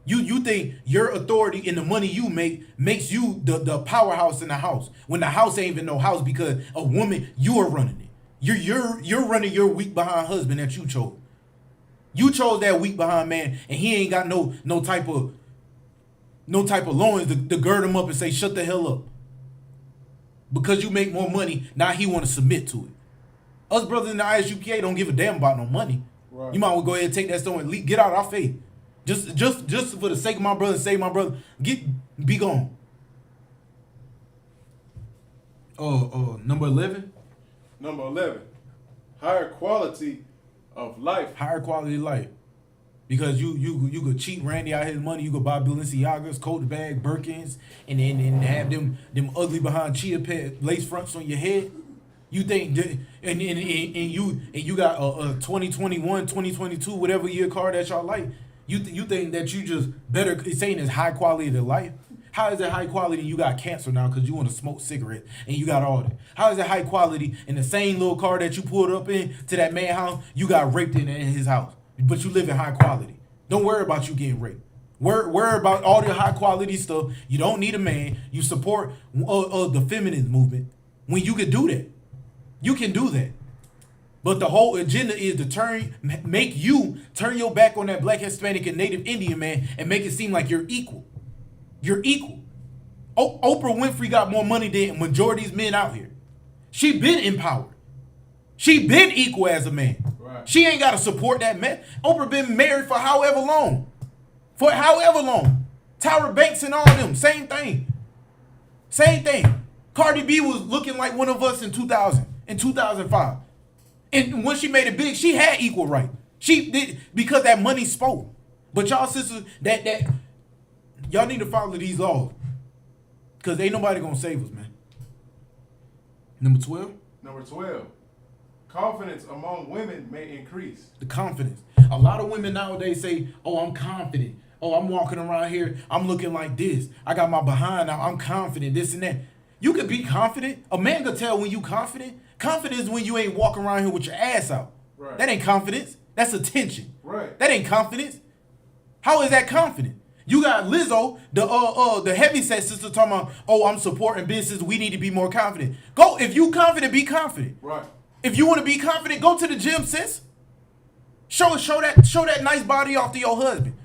You think your authority and the money you make makes you the powerhouse in the house when the house ain't even no house because a woman, you are running it. You're running your weak behind husband that you chose. You chose that weak behind man and he ain't got no type of no type of loans to gird him up and say, shut the hell up. Because you make more money, now he want to submit to it. Us brothers in the Isupk don't give a damn about no money. Right. You might well go ahead and take that stone and get out of our faith. Just for the sake of my brother, save my brother, be gone. Number 11? Number 11, higher quality of life. Higher quality of life. Because you could cheat Randy out his money, you could buy Balenciagas, Coach bag, Birkins, and then have them ugly behind chia pet lace fronts on your head. You think and you got a 2021, 2022, whatever year car that y'all like. You think that you just better, it's saying it's high quality of life. How is it high quality and you got cancer now because you want to smoke cigarettes and you got all that? How is it high quality in the same little car that you pulled up in to that man's house, you got raped in his house, but you live in high quality? Don't worry about you getting raped. Worry about all the high quality stuff. You don't need a man. You support the feminist movement when you can do that. You can do that. But the whole agenda is to make you turn your back on that black, Hispanic, and Native Indian man and make it seem like you're equal. You're equal. Oprah Winfrey got more money than majority of these men out here. She been empowered. She been equal as a man. Right. She ain't got to support that man. Oprah been married for however long. Tyra Banks and all them, same thing. Same thing. Cardi B was looking like one of us in 2005. And when she made it big, she had equal right. She did, because that money spoke. But y'all sisters, y'all need to follow these laws. Because ain't nobody gonna save us, man. Number 12? Number 12, confidence among women may increase. The confidence. A lot of women nowadays say, oh, I'm confident. Oh, I'm walking around here, I'm looking like this. I got my behind now, I'm confident, this and that. You could be confident. A man could tell when you confident. Confidence is when you ain't walking around here with your ass out. Right. That ain't confidence. That's attention. Right. That ain't confidence. How is that confident? You got Lizzo, the heavyset sister talking about, oh, I'm supporting business. We need to be more confident. Go, if you confident, be confident. Right. If you want to be confident, go to the gym, sis. Show that nice body off to your husband.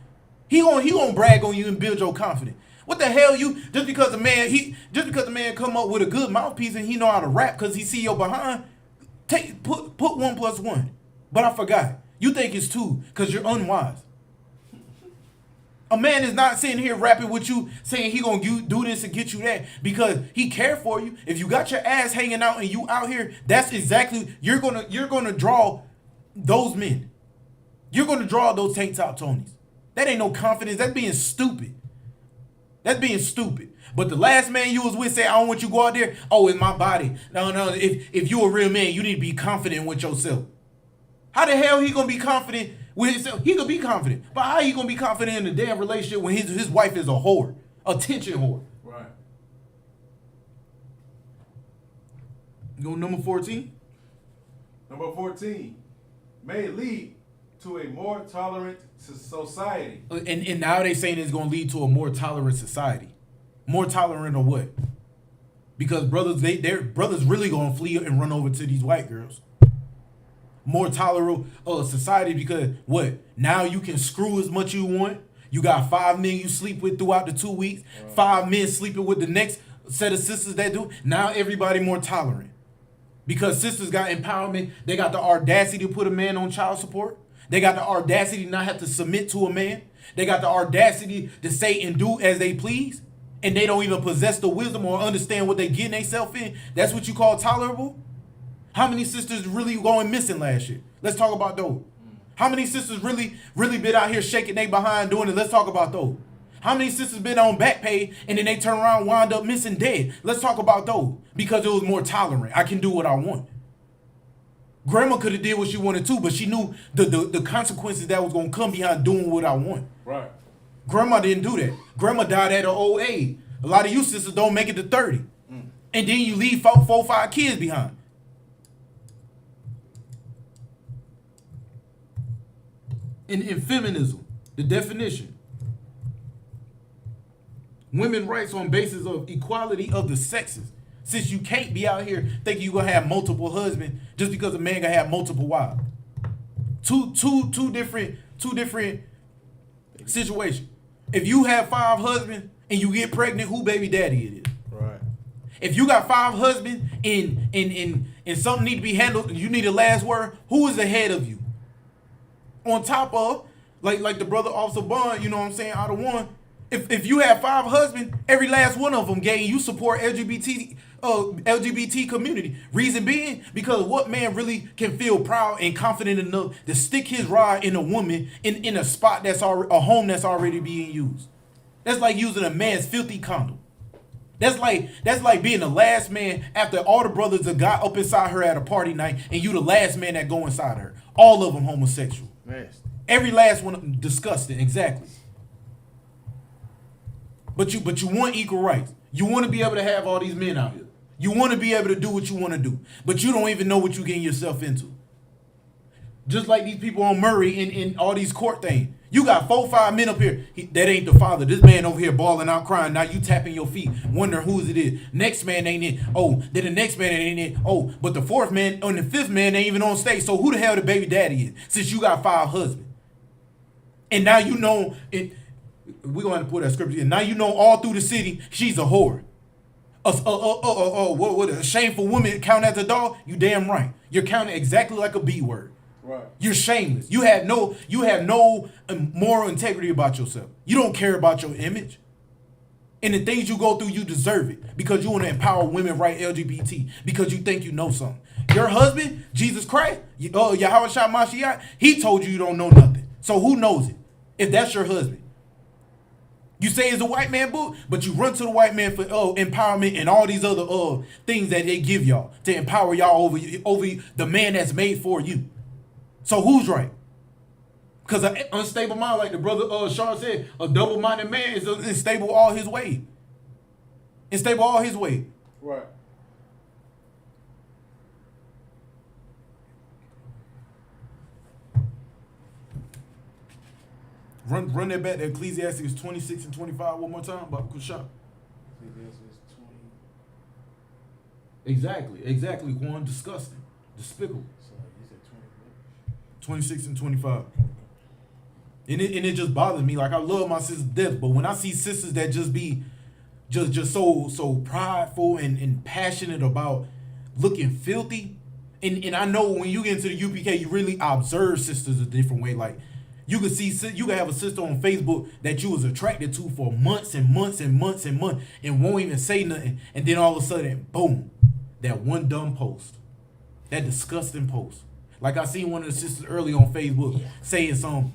He gonna brag on you and build your confidence. What the hell just because a man come up with a good mouthpiece and he know how to rap because he see your behind, put 1 + 1. But I forgot. You think it's 2 because you're unwise. A man is not sitting here rapping with you saying he gonna do this and get you that because he care for you. If you got your ass hanging out and you out here, that's exactly, you're gonna draw those men. You're gonna draw those tank top Tonys. That ain't no confidence. That's being stupid. That's being stupid. But the last man you was with say, I don't want you to go out there. Oh, it's my body. No. If you a real man, you need to be confident with yourself. How the hell he gonna be confident with himself? He gonna be confident. But how he gonna be confident in a damn relationship when his wife is a whore? Attention whore. Right. Go number 14. Number 14, may lead to a more tolerant society. And now they saying it's gonna lead to a more tolerant society. More tolerant of what? Because their brothers really gonna flee and run over to these white girls. More tolerant society because what? Now you can screw as much you want. You got 5 men you sleep with throughout the 2 weeks. 5 men sleeping with the next set of sisters that do. Now everybody more tolerant. Because sisters got empowerment. They got the audacity to put a man on child support. They got the audacity to not have to submit to a man. They got the audacity to say and do as they please. And they don't even possess the wisdom or understand what they getting themselves in. That's what you call tolerable? How many sisters really going missing last year? Let's talk about those. How many sisters really been out here shaking they behind doing it? Let's talk about those. How many sisters been on back pay and then they turn around wind up missing dead? Let's talk about those. Because it was more tolerant. I can do what I want. Grandma could have did what she wanted to, but she knew the consequences that was going to come behind doing what I want. Right. Grandma didn't do that. Grandma died at an old age. A lot of you sisters don't make it to 30. And then you leave 4, 5 kids behind. In feminism, the definition. Women rights on basis of equality of the sexes. Since you can't be out here thinking you're gonna have multiple husbands just because a man gonna have multiple wives. Two different situations. If you have 5 husbands and you get pregnant, who baby daddy it is? Right. If you got 5 husbands and something need to be handled, and you need a last word, who is ahead of you? On top of, like the brother Officer Bond, you know what I'm saying, out of one, if you have 5 husbands, every last one of them gay, you support LGBT community. Reason being, because what man really can feel proud and confident enough to stick his rod in a woman in a spot that's already a home that's already being used? That's like using a man's filthy condom. That's like being the last man after all the brothers that got up inside her at a party night, and you the last man that go inside her. All of them homosexual. Nasty. Every last one disgusting. Exactly. But you want equal rights. You want to be able to have all these men out here. You want to be able to do what you want to do, but you don't even know what you're getting yourself into. Just like these people on Murray in all these court things. You got 4, 5 men up here. That ain't the father. This man over here balling out crying. Now you tapping your feet, wondering whose it is. Next man ain't it. Oh, then the next man ain't it. Oh, but the 4th man and the 5th man ain't even on stage. So who the hell the baby daddy is? Since you got 5 husbands. And now you know it. We're going to put that scripture in. Now you know all through the city she's a whore. What a shameful woman count as a dog? You damn right. You're counted exactly like a B word. Right. You're shameless. You have no moral integrity about yourself. You don't care about your image. And the things you go through, you deserve it. Because you want to empower women, right? LGBT. Because you think you know something. Your husband, Jesus Christ, Yahweh Shah Mashiach, he told you don't know nothing. So who knows it? If that's your husband. You say it's a white man book, but you run to the white man for empowerment and all these other things that they give y'all to empower y'all over the man that's made for you. So who's right? Because an unstable mind, like the brother Sean said, a double-minded man is unstable all his way. Unstable all his way. Right. Run that back to Ecclesiastes 26 and 25 one more time, Baba Kushah. Exactly, Quan. Disgusting. Despicable. 26 and 25. And it just bothers me. Like, I love my sisters to death, but when I see sisters that just be just so prideful and passionate about looking filthy, and I know when you get into the UPK, you really observe sisters a different way. Like, you can have a sister on Facebook that you was attracted to for months and months and months and months and won't even say nothing, and then all of a sudden, boom, that one dumb post, that disgusting post. Like, I seen one of the sisters early on Facebook saying something,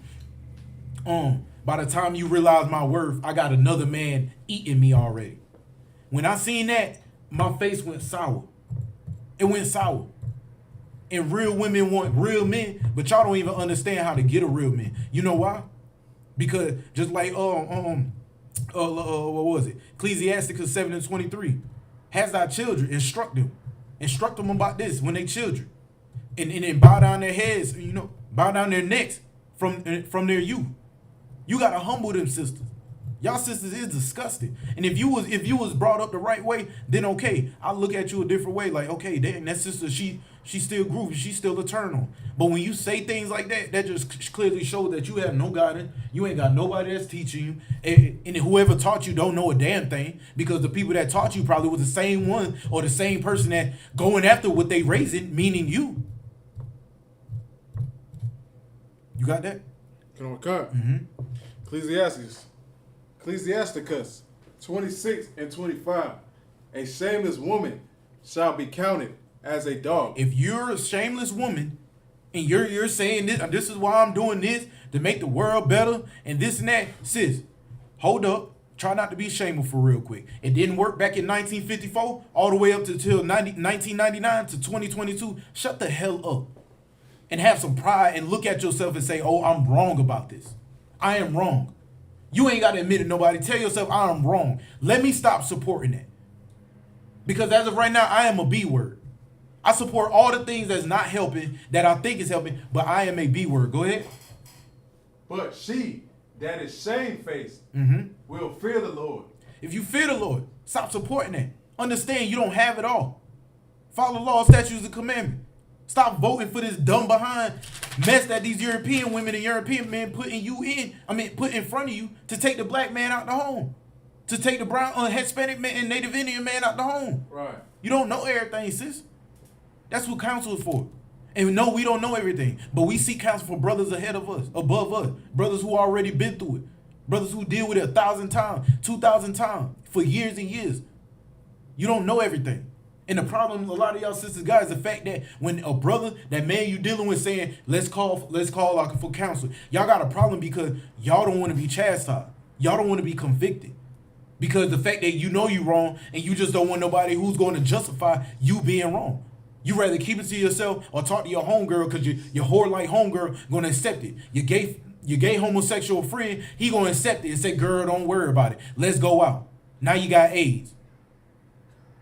by the time you realize my worth, I got another man eating me already. When I seen that, my face went sour. It went sour. And real women want real men, but y'all don't even understand how to get a real man. You know why? Because just like what was it? Ecclesiastes 7 and 23. Has thy children, instruct them about this when they children. And then bow down their heads, bow down their necks from their youth. You gotta humble them sisters. Y'all sisters is disgusting. And if you was brought up the right way, then okay, I'll look at you a different way. Like, okay, dang, that sister, she still groovy, she's still a turn on. But when you say things like that, that just clearly shows that you have no guidance. You ain't got nobody that's teaching you. And whoever taught you don't know a damn thing, because the people that taught you probably was the same one or the same person that going after what they raising, meaning you. You got that? Can I cut? Ecclesiasticus 26 and 25. A shameless woman shall be counted as a dog. If you're a shameless woman and you're saying this is why I'm doing this to make the world better and this and that, sis, hold up. Try not to be shameful for real quick. It didn't work back in 1954 all the way up to 1999 to 2022. Shut the hell up and have some pride and look at yourself and say, oh, I'm wrong about this. I am wrong. You ain't got to admit it, nobody. Tell yourself I'm wrong. Let me stop supporting that. Because as of right now, I am a B word. I support all the things that's not helping, that I think is helping, but I am a B word. Go ahead. But she that is shamefaced will fear the Lord. If you fear the Lord, stop supporting that. Understand you don't have it all. Follow law, statutes, and commandments. Stop voting for this dumb behind mess that these European women and European men put in front of you to take the black man out the home. To take the brown, Hispanic man and Native Indian man out the home. Right. You don't know everything, sis. That's what counsel is for. And no, we don't know everything, but we seek counsel for brothers ahead of us, above us, brothers who already been through it, brothers who deal with it 1,000 times, 2,000 times, for years and years. You don't know everything. And the problem, a lot of y'all sisters, guys, the fact that when a brother, that man you dealing with saying, let's call for counsel, y'all got a problem because y'all don't want to be chastised. Y'all don't want to be convicted. Because the fact that you know you're wrong and you just don't want nobody who's going to justify you being wrong. You rather keep it to yourself or talk to your homegirl because your whore like homegirl going to accept it. Your gay homosexual friend, he going to accept it and say, girl, don't worry about it. Let's go out. Now you got AIDS.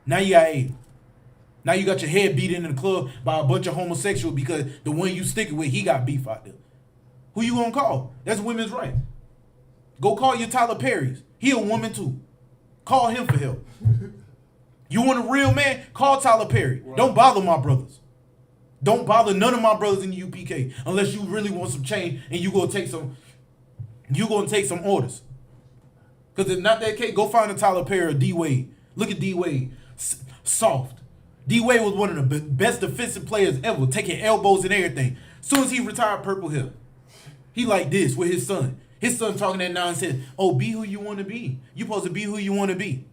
Now you got your head beat in the club by a bunch of homosexuals because the one you sticking with, he got beef out there. Who you gonna call? That's women's right. Go call your Tyler Perry's. He a woman too. Call him for help. You want a real man? Call Tyler Perry. Right. Don't bother my brothers. Don't bother none of my brothers in the UPK unless you really want some change and you gonna take some orders. Because if not that case, go find a Tyler Perry or D Wade. Look at D Wade. Soft. D Wade was one of the best defensive players ever, taking elbows and everything. Soon as he retired purple hair, he like this with his son. His son talking that nonsense. Oh, be who you want to be. You supposed to be who you want to be.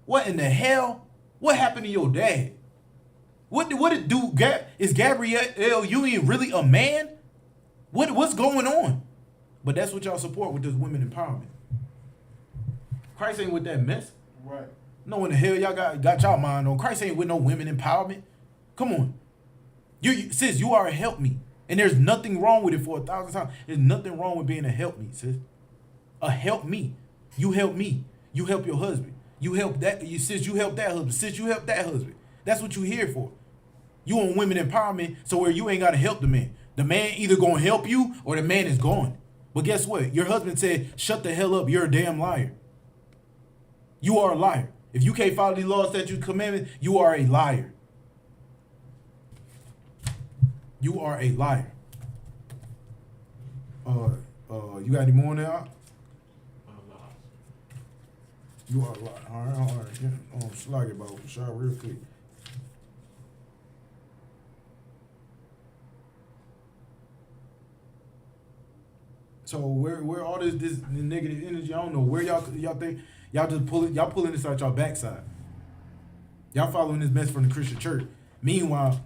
What in the hell? What happened to your dad? What did do? Is Gabrielle Union really a man? What's going on? But that's what y'all support with this women empowerment. Christ ain't with that mess. Right. No, what the hell y'all got y'all mind on. Christ ain't with no women empowerment. Come on. Sis, you are a help me. And there's nothing wrong with it for 1,000 times. There's nothing wrong with being a help me, sis. A help me. You help me. You help your husband. You help that. Sis, you help that husband. Sis, you help that husband. That's what you here for. You want women empowerment so where you ain't got to help the man. The man either going to help you or the man is gone. But guess what? Your husband said, shut the hell up. You're a damn liar. You are a liar. If you can't follow these laws, statutes, commandments, you are a liar. You are a liar. You got any more now? You are a liar. All right. Slag it about shot real quick. So where all this negative energy? I don't know where y'all think y'all pulling this out y'all backside. Y'all following this mess from the Christian church. Meanwhile,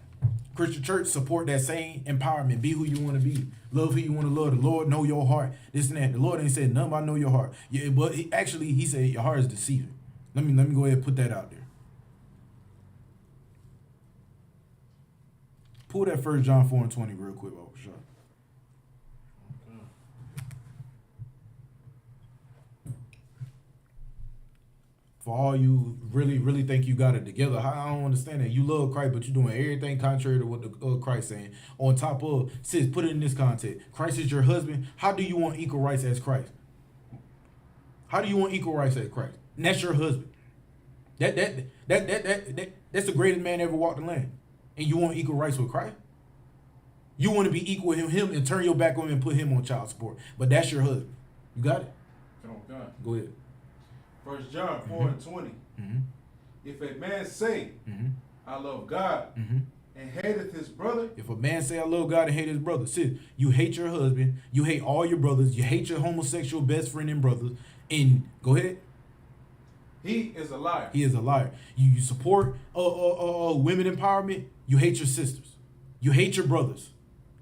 Christian church support that same empowerment. Be who you want to be. Love who you want to love. The Lord know your heart. This and that. The Lord ain't said nothing about know your heart. Yeah, but he said your heart is deceiving. Let me go ahead and put that out there. Pull that 1 John 4:20 real quick, for sure. For all you really think you got it together, I don't understand that. You love Christ, but you're doing everything contrary to what the Christ saying. On top of, sis, put it in this context. Christ is your husband. How do you want equal rights as Christ? How do you want equal rights as Christ? And that's your husband. That's the greatest man ever walked the land. And you want equal rights with Christ? You want to be equal with him and turn your back on him and put him on child support. But that's your husband. You got it? Okay. Go ahead. 1 John 4:20. Mm-hmm. If a man say, I love God, and hateth his brother. If a man say I love God and hate his brother, sis, you hate your husband, you hate all your brothers, you hate your homosexual best friend and brothers, and go ahead. He is a liar. He is a liar. You support women empowerment, you hate your sisters. You hate your brothers.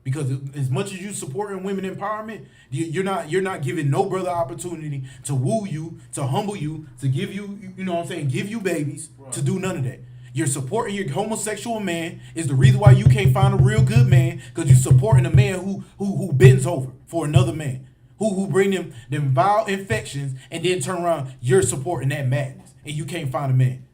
Because as much as you supporting women empowerment, you're not giving no brother opportunity to woo you, to humble you, to give you, you know what I'm saying, give you babies, right. To do none of that. You're supporting your homosexual man is the reason why you can't find a real good man, because you're supporting a man who bends over for another man, who bring them vile infections, and then turn around, you're supporting that madness, and you can't find a man.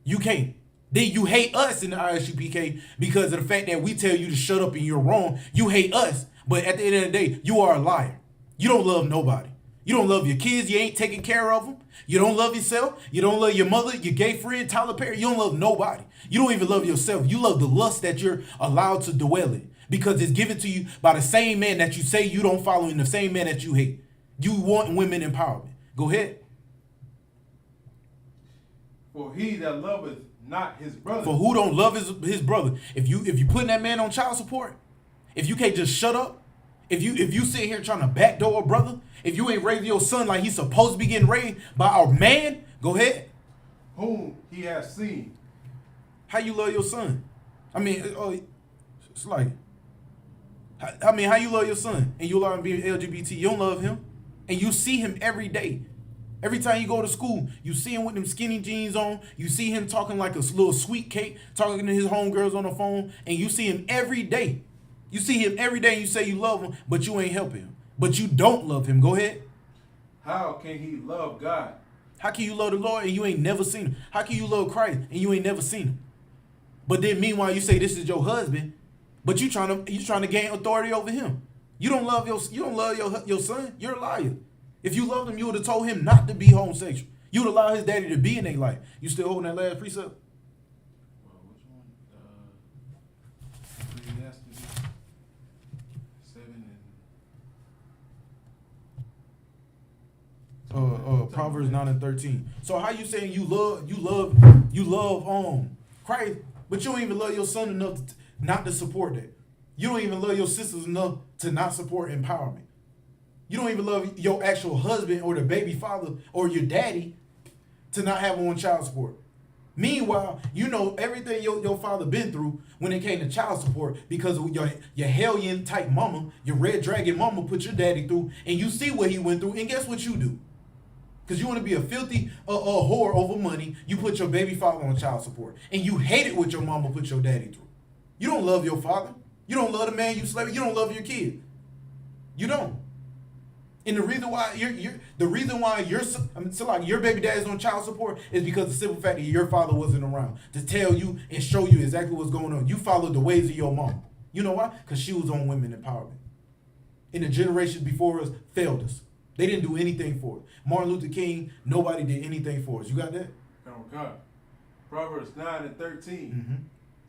You can't. Then you hate us in the ISUPK because of the fact that we tell you to shut up and you're wrong. You hate us, but at the end of the day, you are a liar. You don't love nobody. You don't love your kids. You ain't taking care of them. You don't love yourself. You don't love your mother, your gay friend, Tyler Perry. You don't love nobody. You don't even love yourself. You love the lust that you're allowed to dwell in because it's given to you by the same man that you say you don't follow and the same man that you hate. You want women empowerment. Go ahead. For he that loveth not his brother. For who don't love his brother. If you putting that man on child support, if you can't just shut up, if you sit here trying to backdoor a brother, if you ain't raising your son like he's supposed to be getting raised by a man, go ahead. Whom he has seen. How you love your son? I mean, it's like, I mean, how you love your son and you allow him to be LGBT? You don't love him, and you see him every day. Every time you go to school, you see him with them skinny jeans on. You see him talking like a little sweet cake, talking to his homegirls on the phone, and you see him every day. You see him every day and you say you love him, but you ain't helping him. But you don't love him. Go ahead. How can he love God? How can you love the Lord and you ain't never seen him? How can you love Christ and you ain't never seen him? But then meanwhile you say this is your husband, but you trying to gain authority over him. You don't love your son. You're a liar. If you loved him, you would have told him not to be homosexual. You would allow his daddy to be in their life. You still holding that last precept? Well, which one? Ecclesiastes 7 and Proverbs 9 and 13. So how you saying you love Christ, but you don't even love your son enough not to support that. You don't even love your sisters enough to not support empowerment. You don't even love your actual husband or the baby father or your daddy to not have on child support. Meanwhile, you know everything your father been through when it came to child support because of your hellion type mama, your red dragon mama put your daddy through, and you see what he went through, and guess what you do? Because you want to be a filthy whore over money, you put your baby father on child support, and you hate it what your mama put your daddy through. You don't love your father. You don't love the man you slept with. You don't love your kid. You don't. And the reason why your baby daddy's on child support is because the simple fact that your father wasn't around to tell you and show you exactly what's going on. You followed the ways of your mom. You know why? Because she was on women empowerment. And the generations before us failed us. They didn't do anything for us. Martin Luther King, nobody did anything for us. You got that? Oh God. Proverbs 9 and 13. Mm-hmm.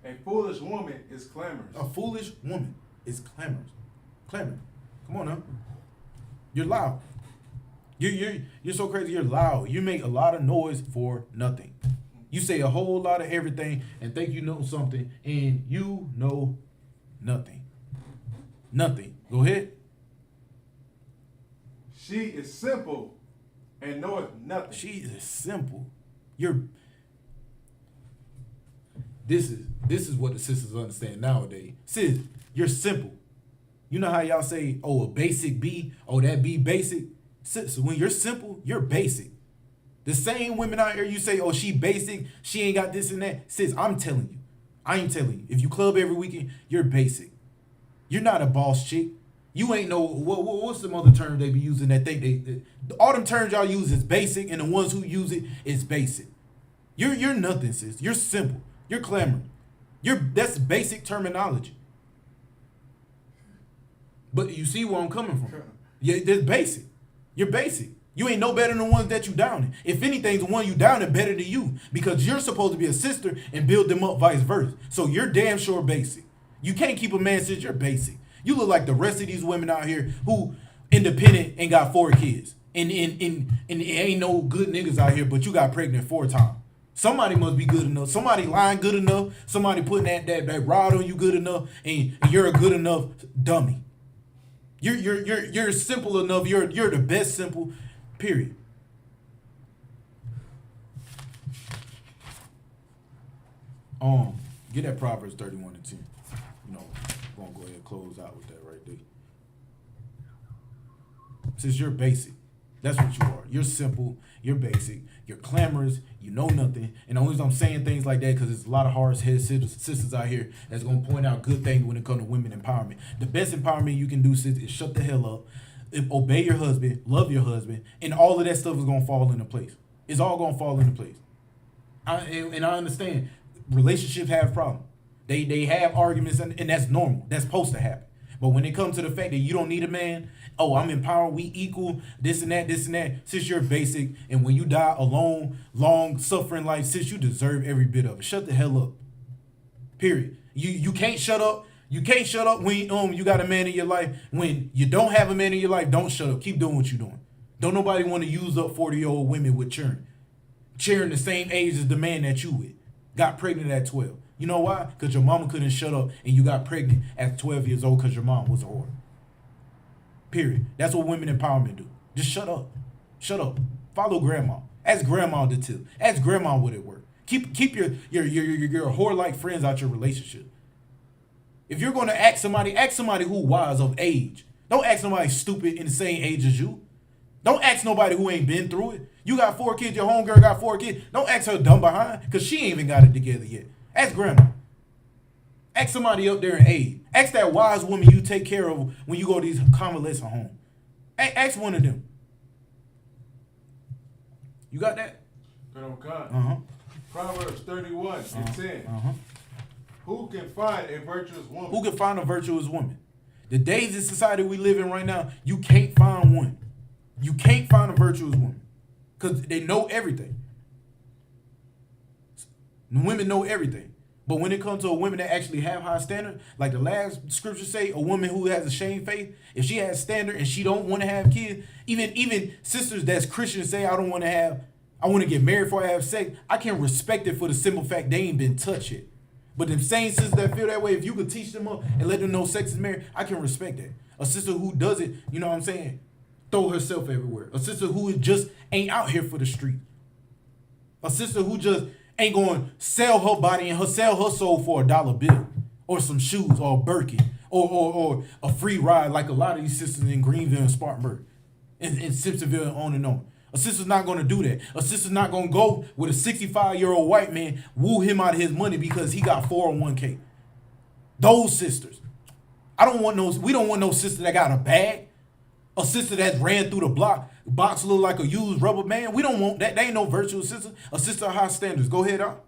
A foolish woman is clamorous. A foolish woman is clamorous. Clamoring. Come on now. You're loud. You're so crazy. You're loud. You make a lot of noise for nothing. You say a whole lot of everything and think you know something, and you know nothing. Nothing. Go ahead. She is simple and knoweth nothing. She is simple. This is what the sisters understand nowadays. Sis, you're simple. You know how y'all say, oh, a basic B, oh, that B basic? Sis, when you're simple, you're basic. The same women out here, you say, oh, she basic, she ain't got this and that. Sis, I'm telling you. I ain't telling you. If you club every weekend, you're basic. You're not a boss chick. You ain't no, what's some other term they be using that all them terms y'all use is basic, and the ones who use it is basic. You're nothing, sis. You're simple. You're clamoring. That's basic terminology. But you see where I'm coming from. Yeah, that's basic. You're basic. You ain't no better than the ones that you downing. If anything, the one you downing better than you because you're supposed to be a sister and build them up vice versa. So you're damn sure basic. You can't keep a man since you're basic. You look like the rest of these women out here who independent and got 4 kids. And ain't no good niggas out here, but you got pregnant 4 times. Somebody must be good enough. Somebody lying good enough. Somebody putting that rod on you good enough, and you're a good enough dummy. You're simple enough. You're the best simple. Period. Get that Proverbs 31 and 10. You know, we're gonna go ahead and close out with that right there. Since you're basic, that's what you are. You're simple. You're basic. You're clamorous. You know nothing. And the only reason I'm saying things like that because there's a lot of hard-headed sisters out here that's gonna point out good things when it comes to women empowerment. The best empowerment you can do, sis, is shut the hell up, obey your husband, love your husband, and all of that stuff is gonna fall into place. It's all gonna fall into place. I understand relationships have problems. They have arguments, and that's normal. That's supposed to happen. But when it comes to the fact that you don't need a man, oh, I'm empowered, we equal, this and that, since you're basic, and when you die alone, long suffering life, since you deserve every bit of it. Shut the hell up. Period. You can't shut up. You can't shut up when you got a man in your life. When you don't have a man in your life, don't shut up. Keep doing what you're doing. Don't nobody want to use up 40-year-old women with children. Children the same age as the man that you with. Got pregnant at 12. You know why? Because your mama couldn't shut up and you got pregnant at 12 years old because your mom was a whore. Period. That's what women empowerment do. Just shut up. Shut up. Follow grandma. Ask grandma the tip. Ask grandma what it worked. Keep your whore-like friends out your relationship. If you're going to ask somebody who wise of age. Don't ask somebody stupid in the same age as you. Don't ask nobody who ain't been through it. You got 4 kids, your homegirl got 4 kids. Don't ask her dumb behind, because she ain't even got it together yet. Ask grandma. Ask somebody up there in age. Ask that wise woman you take care of when you go to these convalescent homes. Ask one of them. You got that? Good on God. Uh-huh. Proverbs 31 and 10. Uh-huh. Who can find a virtuous woman? Who can find a virtuous woman? The days in society we live in right now, you can't find one. You can't find a virtuous woman. Because they know everything. The women know everything. But when it comes to a woman that actually have high standard, like the last scripture say, a woman who has a shame faith, if she has standard and she don't want to have kids, even sisters that's Christian say, I want to get married before I have sex, I can respect it for the simple fact they ain't been touched yet. But them same sisters that feel that way, if you could teach them up and let them know sex is marriage, I can respect that. A sister who does it, you know what I'm saying, throw herself everywhere. A sister who just ain't out here for the street. A sister who just ain't going to sell her body and sell her soul for $1 bill or some shoes or a Birkin or a free ride like a lot of these sisters in Greenville and Spartanburg and Simpsonville and on and on. A sister's not going to do that. A sister's not going to go with a 65-year-old white man, woo him out of his money because he got 401k. Those sisters. We don't want no sister that got a bag. A sister that ran through the box look like a used rubber band. We don't want that. They ain't no virtuous sister. A sister of high standards. Go ahead, out.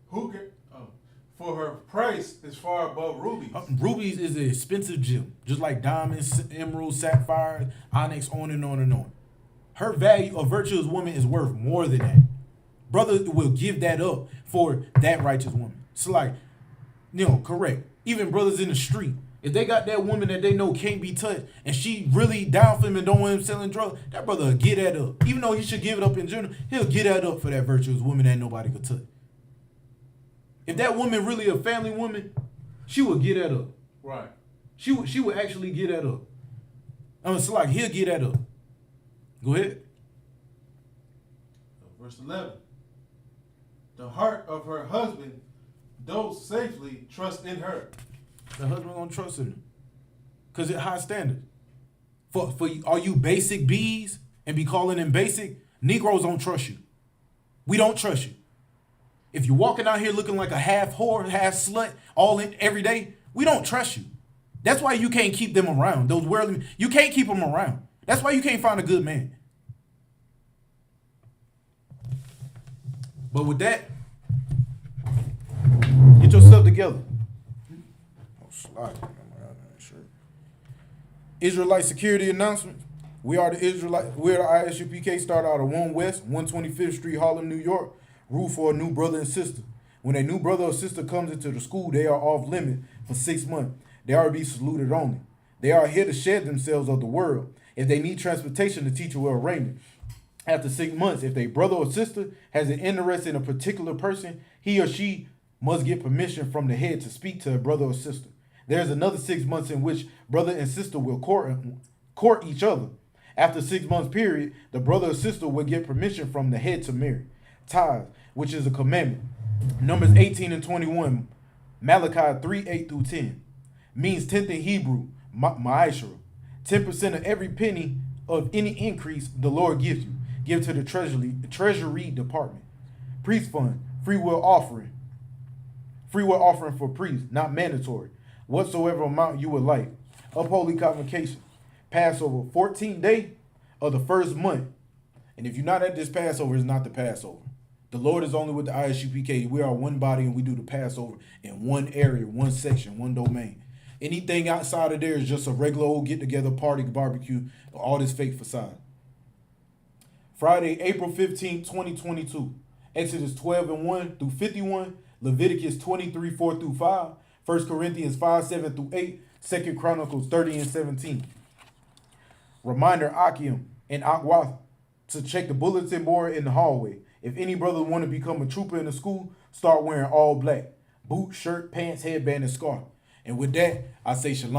Who can? For her price is far above rubies. Rubies is an expensive gem, just like diamonds, emeralds, sapphires, onyx, on and on and on. Her value, a virtuous woman, is worth more than that. Brother will give that up for that righteous woman. So like, correct. Even brothers in the street, if they got that woman that they know can't be touched, and she really down for him and don't want him selling drugs, that brother will get that up. Even though he should give it up in general, he'll get that up for that virtuous woman that nobody could touch. If that woman really a family woman, she would get that up. Right. She would actually get that up. It's like he'll get that up. Go ahead. Verse 11. The heart of her husband does safely trust in her. The husband gonna trust in her. Cause it's high standard. For are you basic bees and be calling them basic? Negroes don't trust you. We don't trust you. If you're walking out here looking like a half whore, half slut, all in every day, we don't trust you. That's why you can't keep them around. Those worldly, you can't keep them around. That's why you can't find a good man. But with that, get yourself together. Oh, slide. Israelite security announcement. We are the ISUPK, start out of 1 West, 125th Street, Harlem, New York. Rule for a new brother and sister. When a new brother or sister comes into the school, they are off limit for 6 months. They are to be saluted only. They are here to shed themselves of the world. If they need transportation, the teacher will arrange it. After 6 months, if a brother or sister has an interest in a particular person, he or she must get permission from the head to speak to a brother or sister. There's another 6 months in which brother and sister will court each other. After 6 months period, the brother or sister will get permission from the head to marry. Tithes, which is a commandment. Numbers 18 and 21, Malachi 3, 8 through 10, means 10th in Hebrew, ma'ashra. 10% of every penny of any increase the Lord gives you. Give to the treasury department. Priest fund, free will offering for priests, not mandatory. Whatsoever amount you would like. Upholy convocation. Passover, 14th day of the first month. And if you're not at this Passover, it's not the Passover. The Lord is only with the ISUPK. We are one body and we do the Passover in one area, one section, one domain. Anything outside of there is just a regular old get-together party barbecue, all this fake facade. Friday, April 15th, 2022. Exodus 12:1 through 51, Leviticus 23:4 through 5, 1 Corinthians 5:7 through 8, 2 Chronicles 30:17. Reminder Akim and Akwath to check the bulletin board in the hallway. If any brother want to become a trooper in the school, start wearing all black. Boot, shirt, pants, headband, and scarf. And with that, I say shalom.